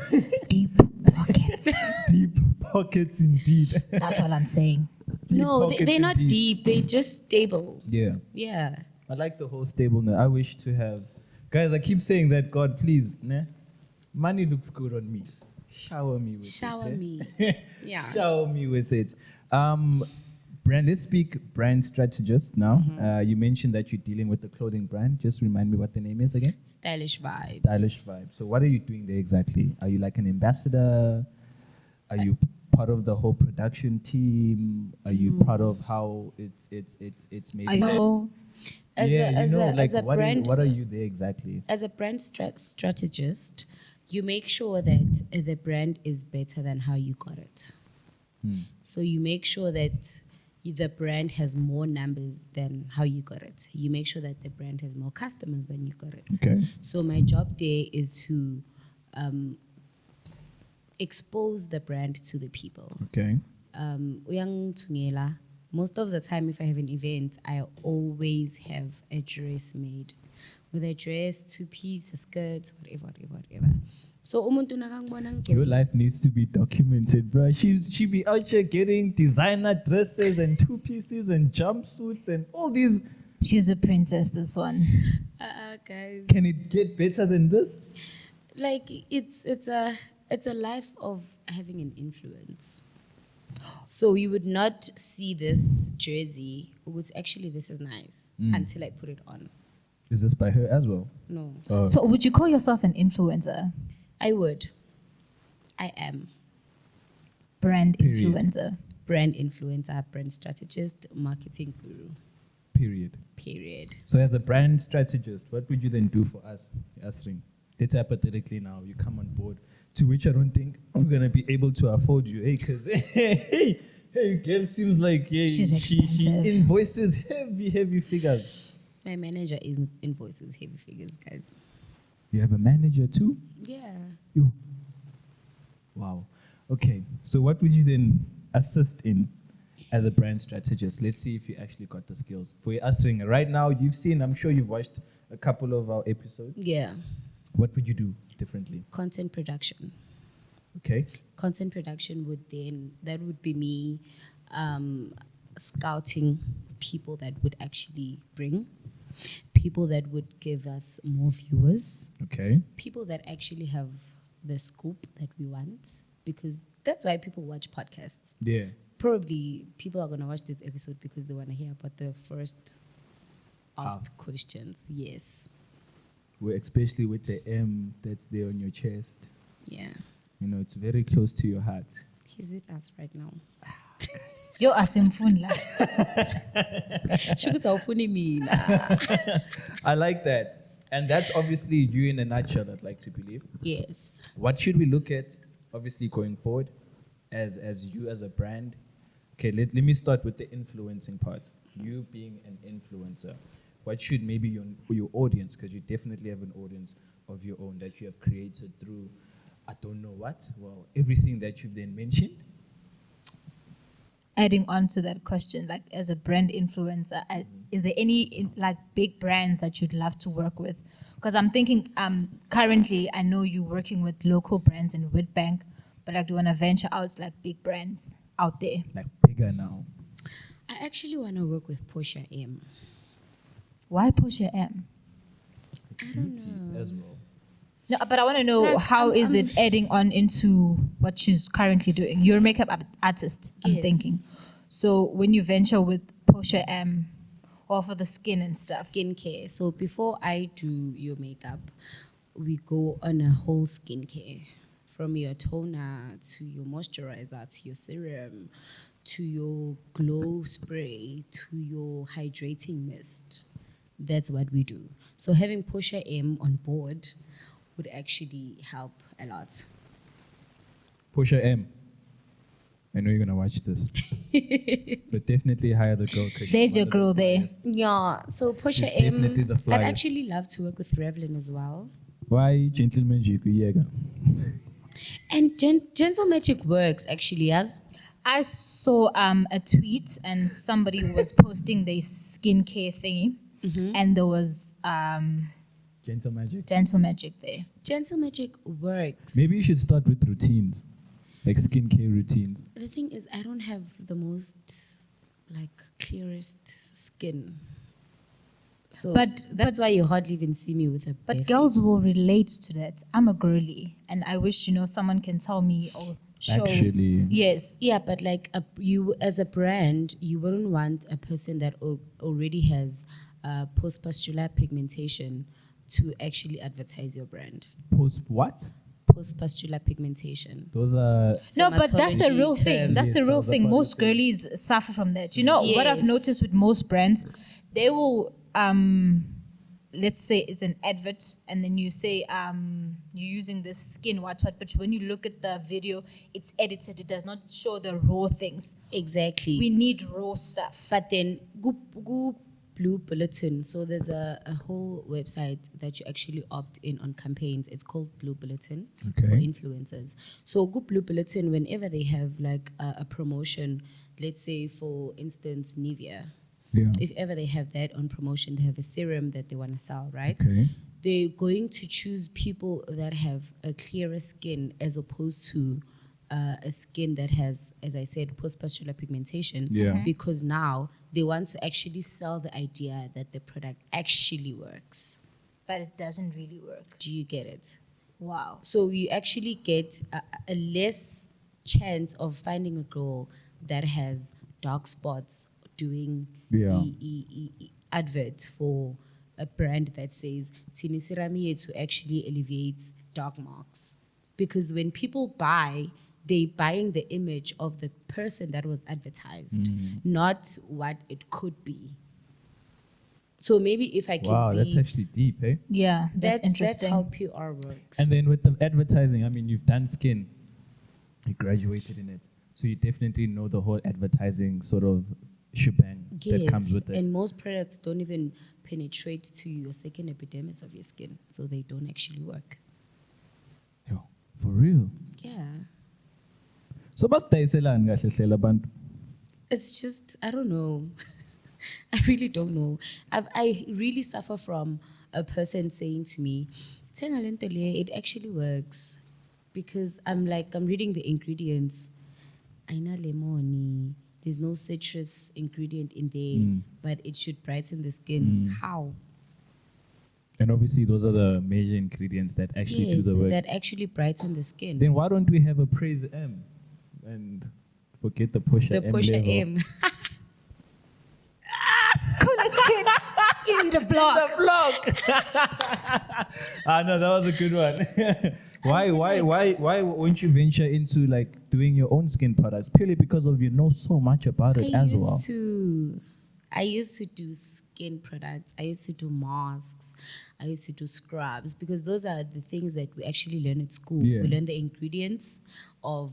Deep pockets. deep pockets indeed. That's all I'm saying. Deep No, pockets they're not indeed. deep. They're just stable. Yeah. Yeah. I like the whole stableness. I wish to have. Guys, I keep saying that, God, please, money looks good on me. Shower me with Shower it. me. Yeah. Shower me with it. Brand, let's speak brand strategist now. You mentioned that you're dealing with the clothing brand. Just remind me what the name is again. Stylish vibes. Stylish Vibe. So what are you doing there exactly? Are you like an ambassador? Are you part of the whole production team? Are you part of how it's made? I know. As a brand, what are you there exactly? as a brand strategist, you make sure that the brand is better than how you got it. So you make sure that the brand has more numbers than how you got it. You make sure that the brand has more customers than you got it. Okay. So my job there is to expose the brand to the people. Okay. Uyang Tungela, most of the time if I have an event, I always have a dress made. Whether a dress, two-piece, a skirt, whatever. So umuntu nakangibona Your life needs to be documented, bro. She be out here getting designer dresses and two pieces and jumpsuits and all these. She's a princess, this one. guys. Can it get better than this? Like it's a life of having an influence. So you would not see this jersey, which actually this is nice, until I put it on. Is this by her as well? No. Oh. So would you call yourself an influencer? I would. I am. Brand Period. influencer. Brand influencer, brand strategist, marketing guru. Period. Period. So as a brand strategist, what would you then do for us, Asring? Let's hypothetically now you come on board, to which I don't think we're gonna be able to afford you, because hey, girl seems like She's she expensive. invoices heavy figures. My manager invoices heavy figures, guys. You have a manager too? Yeah. You. Wow. Okay. So what would you then assist in as a brand strategist? Let's see if you actually got the skills. For your Asring, right now you've seen, I'm sure you've watched a couple of our episodes. Yeah. What would you do differently? Content production. Okay. Content production that would be me scouting people that would actually bring, people that would give us more viewers, Okay. people that actually have the scoop that we want, because that's why people watch podcasts. Yeah. Probably people are going to watch this episode because they want to hear about the first asked questions. Yes. Well, especially with the M that's there on your chest. Yeah. You know, it's very close to your heart. He's with us right now. Yo asimfunla. Shukuta ufuni mina. I like that. And that's obviously you in a nutshell, I'd like to believe. Yes. What should we look at, obviously, going forward as you as a brand? Okay, let me start with the influencing part. You being an influencer. What should maybe your audience, because you definitely have an audience of your own that you have created through, I don't know what, well, everything that you've then mentioned. Adding on to that question, like as a brand influencer, is there any like big brands that you'd love to work with? Because I'm thinking currently I know you're working with local brands in Witbank, but like do you want to venture out like big brands out there? Like bigger now. I actually want to work with Portia M. Why Portia M? I don't Beauty know. as well. No, but I want to know Like, how is it adding on into what she's currently doing? You're a makeup artist, I'm Yes. thinking. So when you venture with Portia M, or for the skin and stuff? Skincare. So before I do your makeup, we go on a whole skincare. From your toner to your moisturizer to your serum to your glow spray to your hydrating mist. That's what we do. So having Portia M on board would actually help a lot. Portia M. I know you're gonna watch this. So definitely hire the girl. 'cause she's There's one your of the girl there. flyest. Yeah, so Portia She's M, definitely the I'd flyest. actually love to work with Revlon as well. Why gentleman Jikuyega? And Gentle Magic works actually as I saw a tweet and somebody was posting their skincare thingy, and there was Gentle magic. Dental Magic there. Gentle Magic works. Maybe you should start with routines, like skincare routines. The thing is, I don't have the most clearest skin. So But- that's why you hardly even see me with a bare But girls will relate to that. I'm a girly, and I wish someone can tell me or show. Actually. Yes. Yeah, but you as a brand, you wouldn't want a person that already has post-pustular pigmentation to actually advertise your brand. Post what? Post-pustular pigmentation. Those are No, but that's the real Somatology thing. term. That's the Yes, real I was thing. about to Most say. girlies suffer from that. What I've Yes. noticed with most brands, they will let's say it's an advert, and then you say you're using this skin what, but when you look at the video, it's edited. It does not show the raw things. Exactly. We need raw stuff. But then go Blue Bulletin. So there's a whole website that you actually opt in on campaigns. It's called Blue Bulletin Okay. for influencers. So go Blue Bulletin whenever they have a promotion, let's say for instance Nivea. yeah. If ever they have that on promotion, they have a serum that they want to sell, right? Okay. They're going to choose people that have a clearer skin as opposed to a skin that has, as I said, post-pustular pigmentation. Yeah. Because now they want to actually sell the idea that the product actually works. But it doesn't really work. Do you get it? Wow. So you actually get a less chance of finding a girl that has dark spots doing Yeah. advert for a brand that says "Thini sirami yethu actually alleviates dark marks." Because when people buy, they're buying the image of the person that was advertised, not what it could be. So maybe if I can Wow, be, that's actually deep, eh? Yeah, that's interesting. That's how PR works. And then with the advertising, I mean, you've done skin, you graduated in it, so you definitely know the whole advertising sort of shebang that comes with it. And most products don't even penetrate to your second epidermis of your skin, so they don't actually work. Yo, for real. Yeah. So basidayiselani kahle hle abantu? It's just, I don't know. I really don't know. I really suffer from a person saying to me, "Thenga le nto le, it actually works." Because I'm reading the ingredients. Aina lemon, there's no citrus ingredient in there, but it should brighten the skin. How? And obviously, those are the major ingredients that actually do Yes, the work. that actually brighten the skin. Then why don't we have a praise M and forget the Portia The M Portia level? M. Coolest kid in the block. No, that was a good one. why won't you venture into doing your own skin products purely because of you know so much about it as well? I used to do skin products. I used to do masks. I used to do scrubs because those are the things that we actually learn at school. Yeah. We learn the ingredients of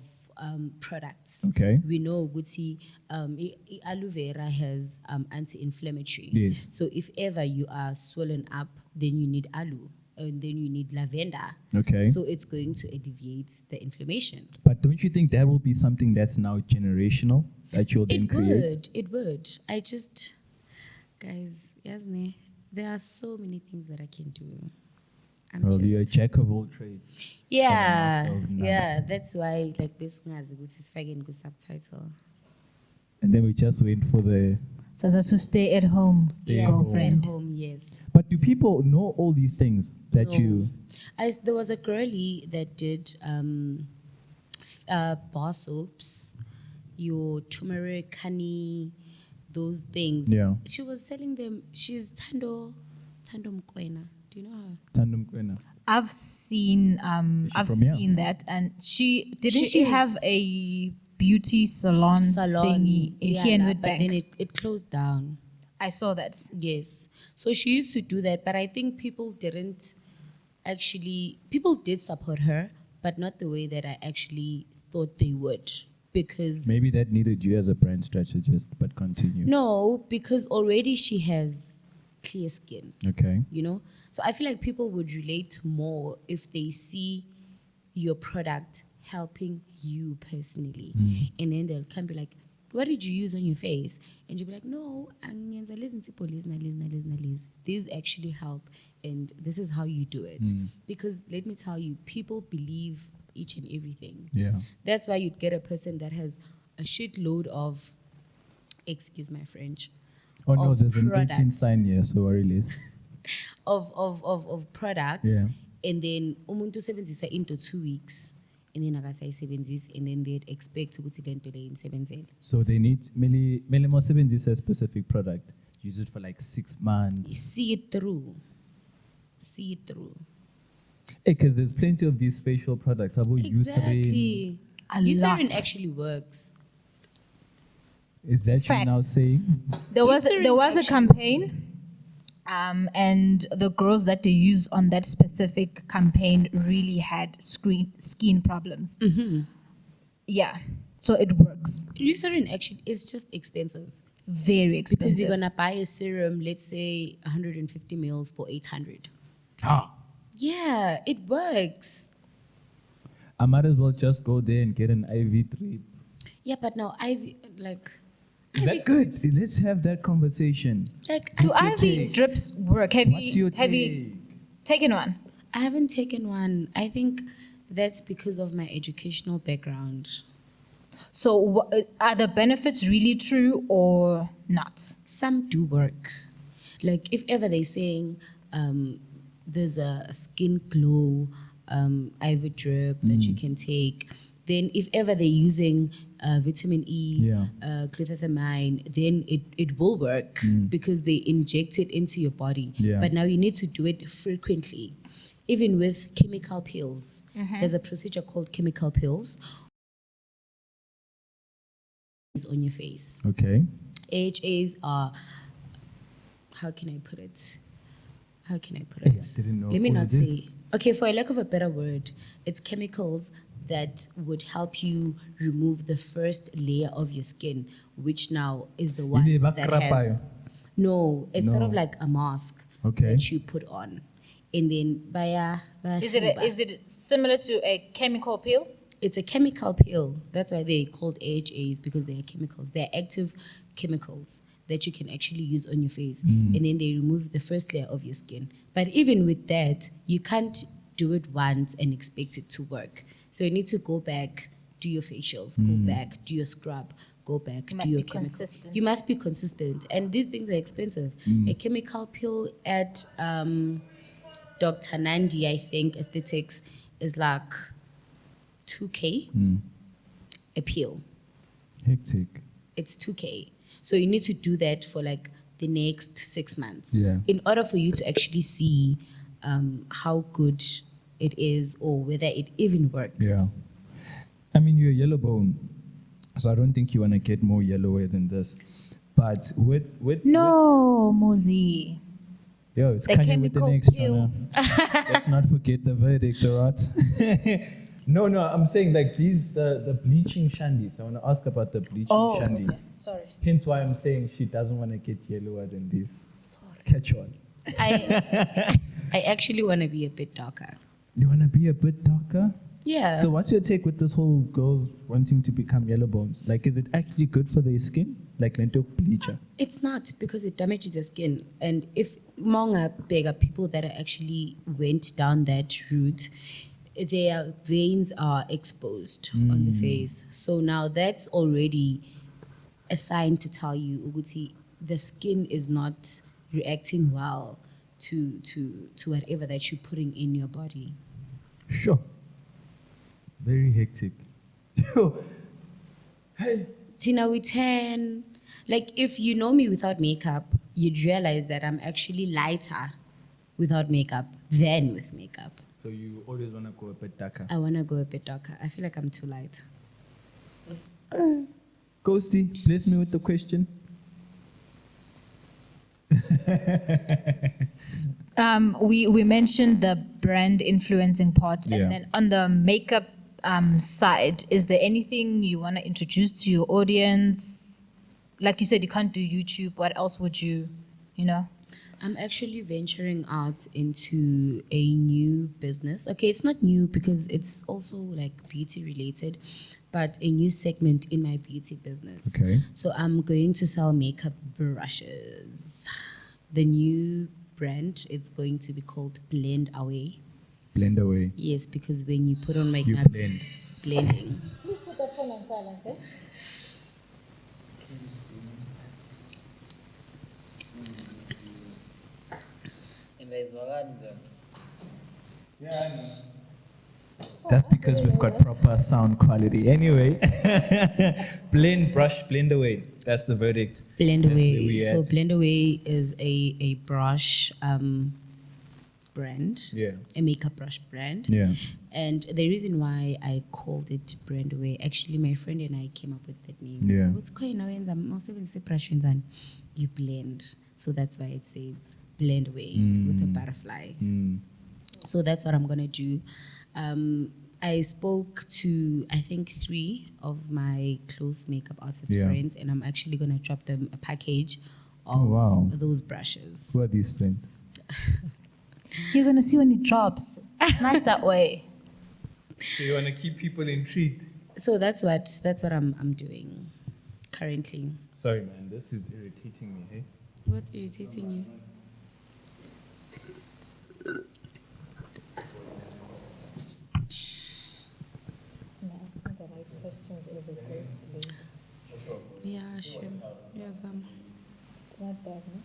products. Okay. We know Gucci, aloe vera has anti-inflammatory. Yes. So if ever you are swollen up, then you need aloe. And then you need lavender. Okay. So it's going to alleviate the inflammation. But don't you think that will be something that's now generational that you'll then create? It would. I just, guys, Yasne, there are so many things that I can do. Well, you're a jack of all trades. Yeah, master of none. yeah. That's why, besingazi ukuthi sifake subtitle. And then we just wait for the... Saza to stay at home, Stay at girlfriend. Home, yes. But do people know all these things that No. you... There was a girlie that did bar soaps, your turmeric, honey, those things. Yeah. She was selling them. She's Tando Mkwena. Do you know her? Tandem Kwena. I've seen I've from here? seen that, and she She is. have a beauty salon thingy here in but then Witbank. it closed down. I saw that. Yes. So she used to do that, but I think people did support her, but not the way that I actually thought they would. Because Maybe that needed you as a brand strategist, but continue. no, because already she has clear skin, Okay. you know? So I feel like people would relate more if they see your product helping you personally. And then they'll come be like, what did you use on your face? And you'll be like, no, these actually help, and this is how you do it. Because let me tell you, people believe each and everything. Yeah. That's why you'd get a person that has a shitload of, excuse my French, Oh no, of there's an 18 products. sign here, so worry less. of products, Yeah. and then umuntu usebenzisa into 2 weeks, and then akasayisebenzisi, and then they'd expect ukuthi lento le imsebenzele. So they need mele mo sebenzisa a specific product. Use it for like 6 months. See it through. Because there's plenty of these facial products. How about Eucerin? Exactly. A Eucerin lot. actually works. Is that you now Facts. saying? There was Eucerin a actually campaign, and the girls that they used on that specific campaign really had skin problems. Yeah, so it works. Eucerin actually is just expensive. Very Because expensive. you're gonna buy a serum, let's say 150 mils for 800. Ah. Yeah, it works. I might as well just go there and get an IV drip. Yeah, but now Ivy, like, Is that good? Let's have that conversation. like Do What's your IV take? drips work? Have What's your you taken one? I haven't taken one. I think that's because of my educational background. So are the benefits really true or not? Some do work. Like if ever they're saying there's a skin glow IV drip that you can take, then if ever they're using vitamin E, Yeah. glutathione, then it will work because they inject it into your body. Yeah. But now you need to do it frequently. Even with chemical peels, there's a procedure called chemical peels on your face. Okay. AHAs are, how can I put it? Hey, I didn't know Let me all not of this. say. Okay, for a lack of a better word, it's chemicals that would help you remove the first layer of your skin, which now is the one Ile ba that krapayo? has. No, it's sort of No. like a mask Okay. that you put on, and then Is it similar to a chemical peel? It's a chemical peel. That's why they're called AHAs, because they are chemicals. They're active chemicals that you can actually use on your face. And then they remove the first layer of your skin. But even with that, you can't do it once and expect it to work. So you need to go back, do your facials, go back, do your scrub, go back, You do must your be chemical. consistent. You must be consistent. And these things are expensive. A chemical peel at Dr. Nandi, I think, aesthetics, is like 2K a peel. Hectic. It's 2K. So you need to do that for like the next 6 months. Yeah. In order for you to actually see how good it is or whether it even works. Yeah. I mean, you're yellow bone, so I don't think you want to get more yellower than this. But with No, Mozi. yo, it's The Kanye with the chemical next pills. Let's not forget the verdict, alright? No, I'm saying like the bleaching shandies. I want to ask about the bleaching shandies. Okay. Sorry. Hence why I'm saying she doesn't want to get yellower than this. Sorry. Catch on. I actually want to be a bit darker. You want to be a bit darker? Yeah. So what's your take with this whole girls wanting to become yellow bones? Like, is it actually good for their skin? Like lentil bleacher? It's not, because it damages your skin. And if monga bigger people that are actually went down that route, their veins are exposed on the face. So now that's already a sign to tell you, Uguti, the skin is not reacting well to whatever that you're putting in your body. Sure. Very hectic. Yo, hey. Tina, we tan. Like, if you know me without makeup, you'd realize that I'm actually lighter without makeup than with makeup. So you always want to go a bit darker. I want to go a bit darker. I feel like I'm too light. Ghosty, bless me with the question. We mentioned the brand influencing part, Yeah. and then on the makeup side, is there anything you want to introduce to your audience? Like you said, you can't do YouTube. What else would you, you know? I'm actually venturing out into a new business. Okay, it's not new because it's also like beauty related, but a new segment in my beauty business. Okay. So I'm going to sell makeup brushes. The new brand, it's going to be called Blend Away. Blend away. Yes, because when you put on makeup, You blend. blending. Please put that phone on silence, eh? That's because we've got proper sound quality. Anyway, blend, brush, blend away. That's the verdict. Blend That's where Away. we So at. Blend Away is a brush brand, Yeah. a makeup brush brand. Yeah. And the reason why I called it Brand Away, actually, my friend and I came up with that name. Yeah. What's going on? You blend. So that's why it says Blend Away with a butterfly. Mm. So that's what I'm going to do. I spoke to, I think, 3 of my close makeup artist Yeah. friends, and I'm actually going to drop them a package of Oh, wow. those brushes. Who are these friends? You're gonna see when it drops. It's nice that way. So you want to keep people intrigued? So that's what I'm doing currently. Sorry, man. This is irritating me. Hey. What's irritating you? Asking the right questions is a ghost late. Yeah, sure. Yes, It's not bad, no?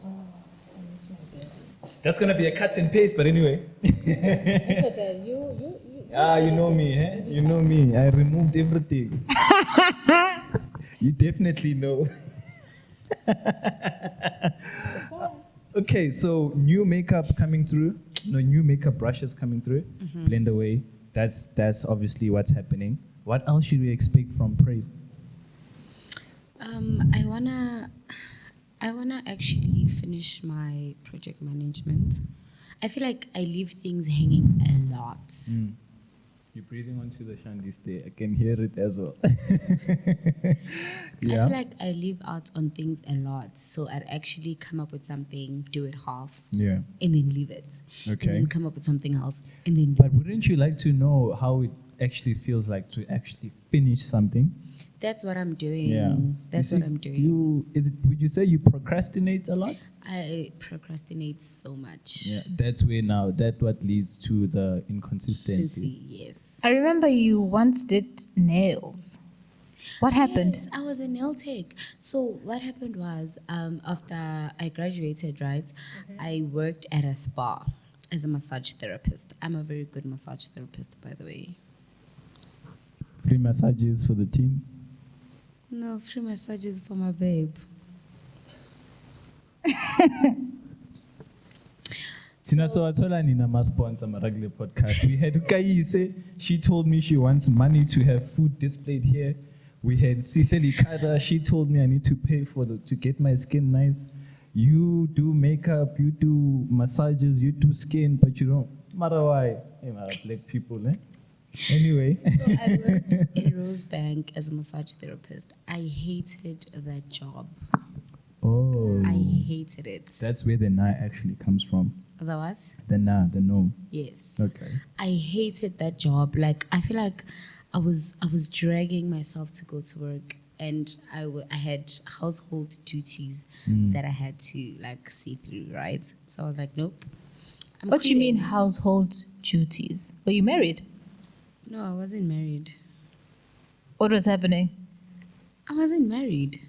I miss my baby. That's gonna be a cut and paste, but anyway. It's okay. You. Ah, you know me, eh? You know me. I removed everything. You definitely know. Okay, so new makeup coming through. No, new makeup brushes coming through. Blend away. That's obviously what's happening. What else should we expect from Praise? I wanna actually finish my project management. I feel like I leave things hanging a lot. You're breathing onto the shandy stay. I can hear it as well. I Yeah. feel like I leave out on things a lot. So I'd actually come up with something, do it half, Yeah. and then leave it. Okay. And then come up with something else, and then But wouldn't you like to know how it actually feels like to actually finish something? that's what I'm doing. Yeah. That's You what see, I'm doing. Would you say you procrastinate a lot? I procrastinate so much. Yeah. That's where now, that what leads to the inconsistency. Yes. I remember you once did nails. What happened? Yes, I was a nail tech. So what happened was, after I graduated, right, I worked at a spa as a massage therapist. I'm a very good massage therapist, by the way. Free massages for the team. No, free massages for my babe. Tina Somatology nina ma-sponsor ma-regular podcast. We had Ukayise. She told me she wants money to have food displayed here. We had Siseli Kada. She told me I need to pay to get my skin nice. You do makeup, you do massages, you do skin, but you don't matter why. Hey, man, black people, eh? Anyway. So I worked in Rosebank as a massage therapist. I hated that job. Oh. I hated it. That's where the na actually comes from. The what? The na, the no. Yes. Okay. I hated that job. Like, I feel like I was dragging myself to go to work, and I had household duties that I had to like see through, right? So I was like, nope. What do you mean household duties? Were you married? No, I wasn't married. What was happening? I wasn't married.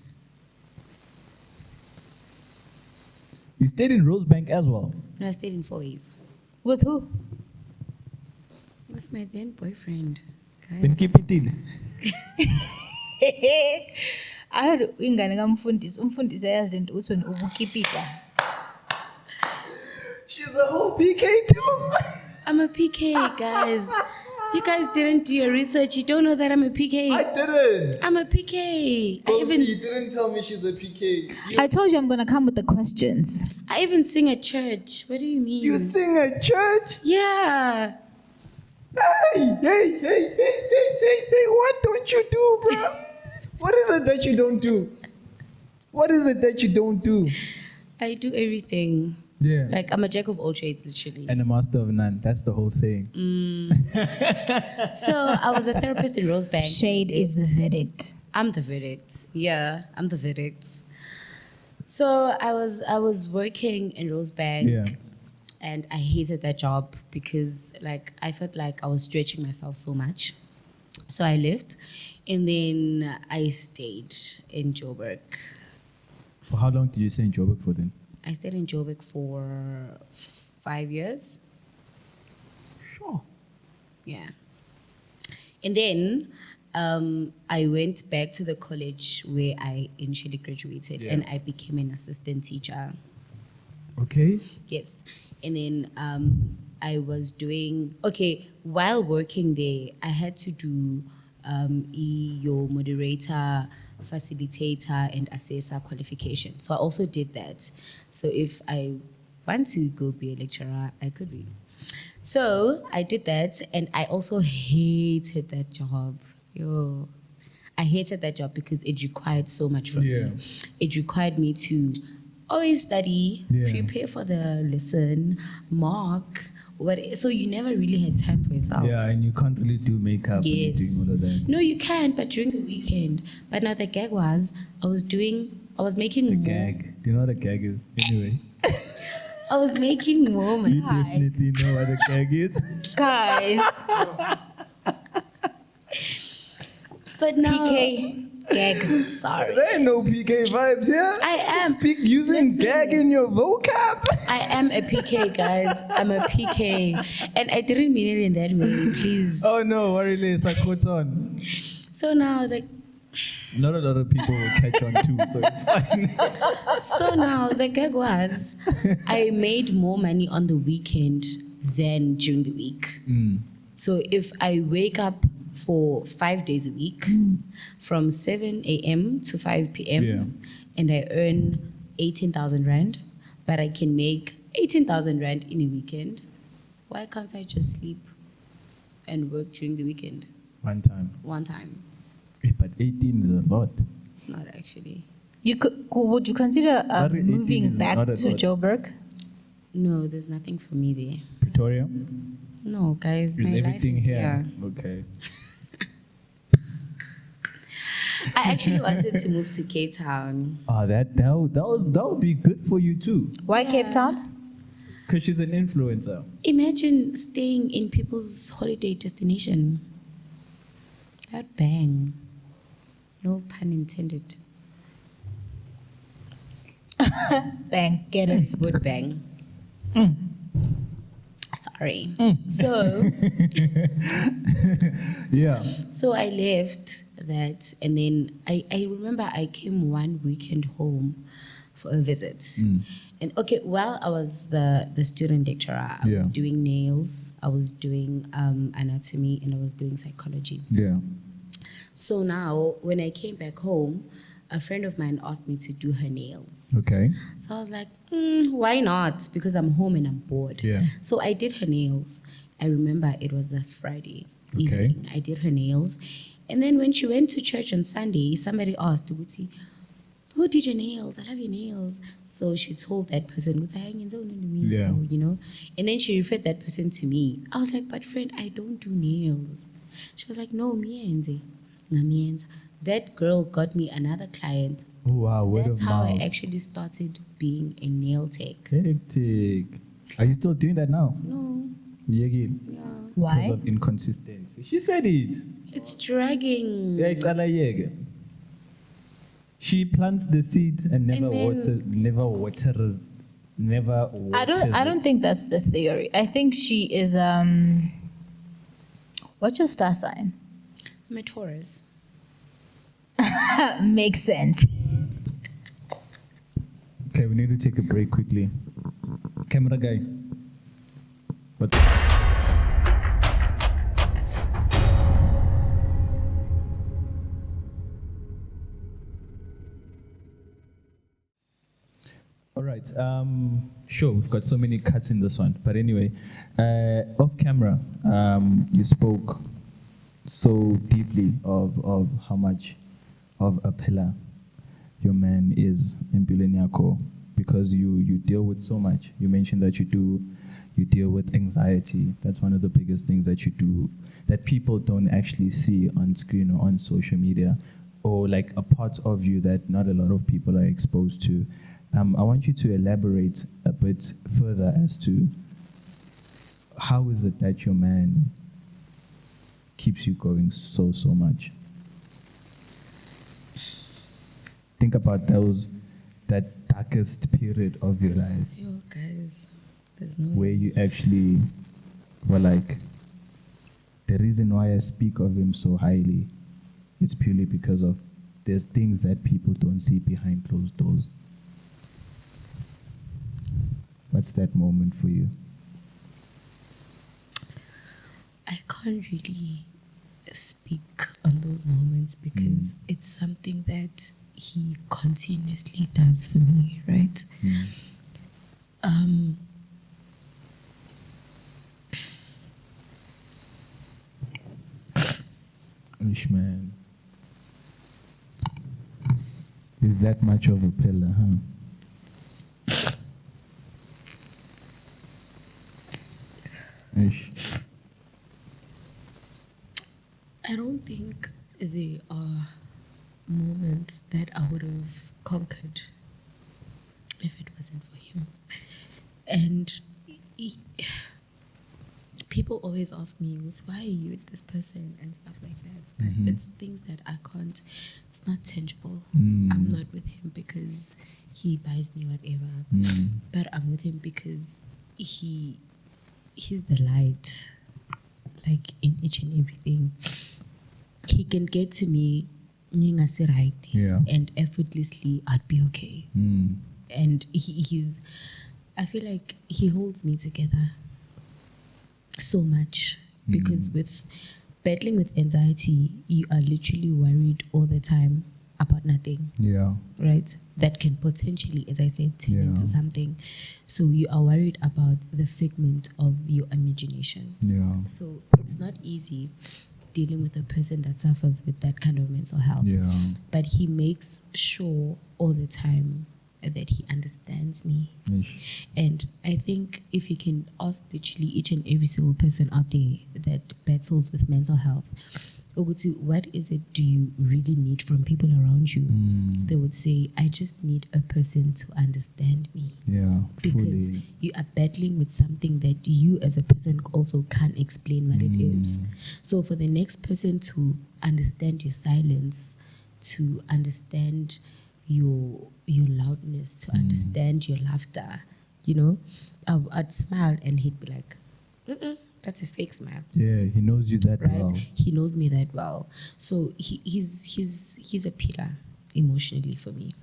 You stayed in Rosebank as well? No, I stayed in 4 ways. With who? With my then boyfriend. Guys. Then keep it in. I heard ingane kamfundisi umfundisi ayazi lento uthi wena ubukipita. She's a whole PK too. I'm a PK, guys. You guys didn't do your research. You don't know that I'm a PK. I didn't. I'm a PK. You didn't tell me she's a PK. I told you I'm gonna come with the questions. I even sing at church. What do you mean? You sing at church? Yeah. Hey, what don't you do, bro? What is it that you don't do? What is it that you don't do? I do everything. Yeah. Like, I'm a jack of all trades, literally. And a master of none. That's the whole saying. So, I was a therapist in Rosebank. Shade is the verdict. I'm the verdict. Yeah, I'm the verdict. So, I was working in Rosebank. Yeah. And I hated that job because, like, I felt like I was stretching myself so much. So, I left. And then I stayed in Joburg. For how long did you stay in Joburg for then? I stayed in Joburg for 5 years. Sure. Yeah. And then I went back to the college where I initially graduated, Yeah. and I became an assistant teacher. Okay. Yes. And then I was doing, while working there, I had to do your moderator, facilitator, and assessor qualification. So I also did that. So if I want to go be a lecturer, I could be. So I did that, and I also hated that job. I hated that job because it required so much from Yeah. me. It required me to always study, Yeah. prepare for the lesson, mark. So you never really had time for yourself. Yeah, and you can't really do makeup Yes. and doing all of that. No, you can, but during the weekend. But now the gag was, I was making The more. gag. Do you know what a gag is? Anyway. I was making more money. You definitely know what a gag is. Guys, But now, PK, gag. sorry. There ain't no PK vibes here. I am. Speak using Listen. gag in your vocab. I am a PK, guys. I'm a PK. And I didn't mean it in that way, please. Oh no, worry less. I caught on. So now, Not a lot of people will catch on too, so it's fine. the gag was, I made more money on the weekend than during the week. So if I wake up for 5 days a week, from 7 a.m. to 5 p.m., Yeah. and I earn 18,000 rand, but I can make 18,000 rand in a weekend, why can't I just sleep and work during the weekend One time. one time? But 18 is a lot. It's not actually. Would you consider Sorry, 18 moving is back not a to lot. Joburg? No, there's nothing for me there. Pretoria? No, guys, Is my everything life is here? Okay. I actually wanted to move to Cape Town. Ah, that would be good for you too. Why Cape Town? Because she's an influencer. Imagine staying in people's holiday destination. That bang. No pun intended. Bang, get it. Would bang. Sorry. So, Yeah. so I left that, and then I remember I came one weekend home for a visit. And while I was the student lecturer, I was Yeah. doing nails, I was doing anatomy, and I was doing psychology. Yeah. So now, when I came back home, a friend of mine asked me to do her nails. Okay. So I was like, why not? Because I'm home and I'm bored. Yeah. So I did her nails. I remember it was a Friday evening. I did her nails. And then when she went to church on Sunday, somebody asked, Abuti, who did your nails? I love your nails. So she told that person, Yeah. you know. And then she referred that person to me. I was like, but friend, I don't do nails. She was like, no, mienze. That girl got me another client. Oh wow, word That's of how mouth. I actually started being a nail tech. Hectic. Are you still doing that now? No, Yegi. yeah. Why? Because of inconsistency. She said it. It's dragging. Yeah, iqala yeke. She plants the seed and never And then- waters never watches I don't it. think that's the theory. I think she is what's your star sign? I'm a Taurus. Makes sense. Okay, we need to take a break quickly. Camera guy. What? All right. Sure, we've got so many cuts in this one. But anyway, off camera, you spoke so deeply of how much of a pillar your man is in Yako, because you deal with so much. You mentioned that you deal with anxiety. That's one of the biggest things that you do that people don't actually see on screen or on social media, or like a part of you that not a lot of people are exposed to. I want you to elaborate a bit further as to how is it that your man keeps you going so much. Think about that darkest period of your life Yo, guys, there's no where you actually were like, the reason why I speak of him so highly is purely because of there's things that people don't see behind closed doors. What's that moment for you? I can't really speak on those moments because it's something that he continuously does for me, right? Ish, man. Is that much of a pillar, huh? Ish. I don't think there are moments that I would have conquered if it wasn't for him. And people always ask me, why are you with this person and stuff like that? But it's things that I can't, it's not tangible. I'm not with him because he buys me whatever. But I'm with him because he's the light, like in each and everything. He can get to me right, and effortlessly I'd be okay. And he's, I feel like he holds me together so much because with battling with anxiety, you are literally worried all the time about nothing. Yeah. Right? That can potentially, as I said, turn into something. So you are worried about the figment of your imagination. Yeah. So it's not easy dealing with a person that suffers with that kind of mental health. Yeah. But he makes sure all the time that he understands me. Ish. And I think if you can ask literally each and every single person out there that battles with mental health, Abuti, what is it do you really need from people around you? They would say, I just need a person to understand me. Yeah. Because Fully. you are battling with something that you as a person also can't explain what it is. So for the next person to understand your silence, to understand your loudness, to understand your laughter, you know, I'd smile and he'd be like, that's a fake smile. Yeah, he knows you that Right? well. He knows me that well. So he's a pillar emotionally for me.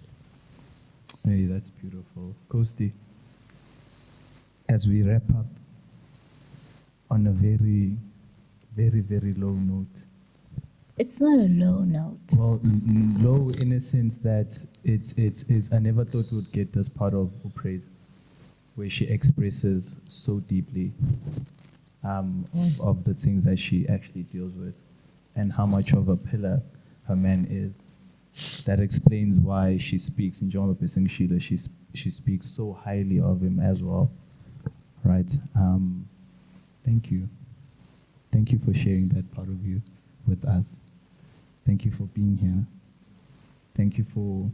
Hey, that's beautiful. Kosti, as we wrap up on a very, very, very low note. It's not a low note. Well, low in a sense that it's I never thought we'd get this part of praise where she expresses so deeply of the things that she actually deals with and how much of a pillar her man is. That explains why she speaks in John Sheila. She speaks so highly of him as well. Right? Thank you. Thank you for sharing that part of you with us. Thank you for being here. Thank you for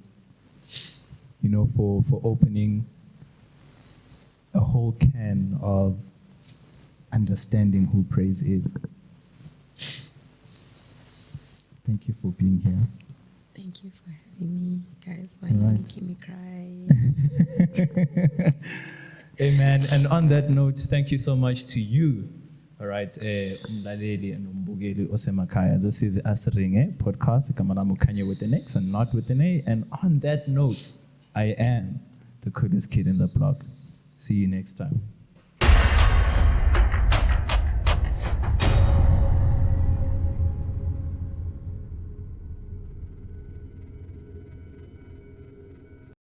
opening a whole can of understanding who praise is. Thank you for being here. Thank you for having me, guys. Why All you right. making me cry? Amen. And on that note, thank you so much to you. All right, umlaleli and umbukeli osemakhaya. This is Asringe podcast. Igama lami uKhanya with an X and not with an A. And on that note, I am the coolest kid in the block. See you next time.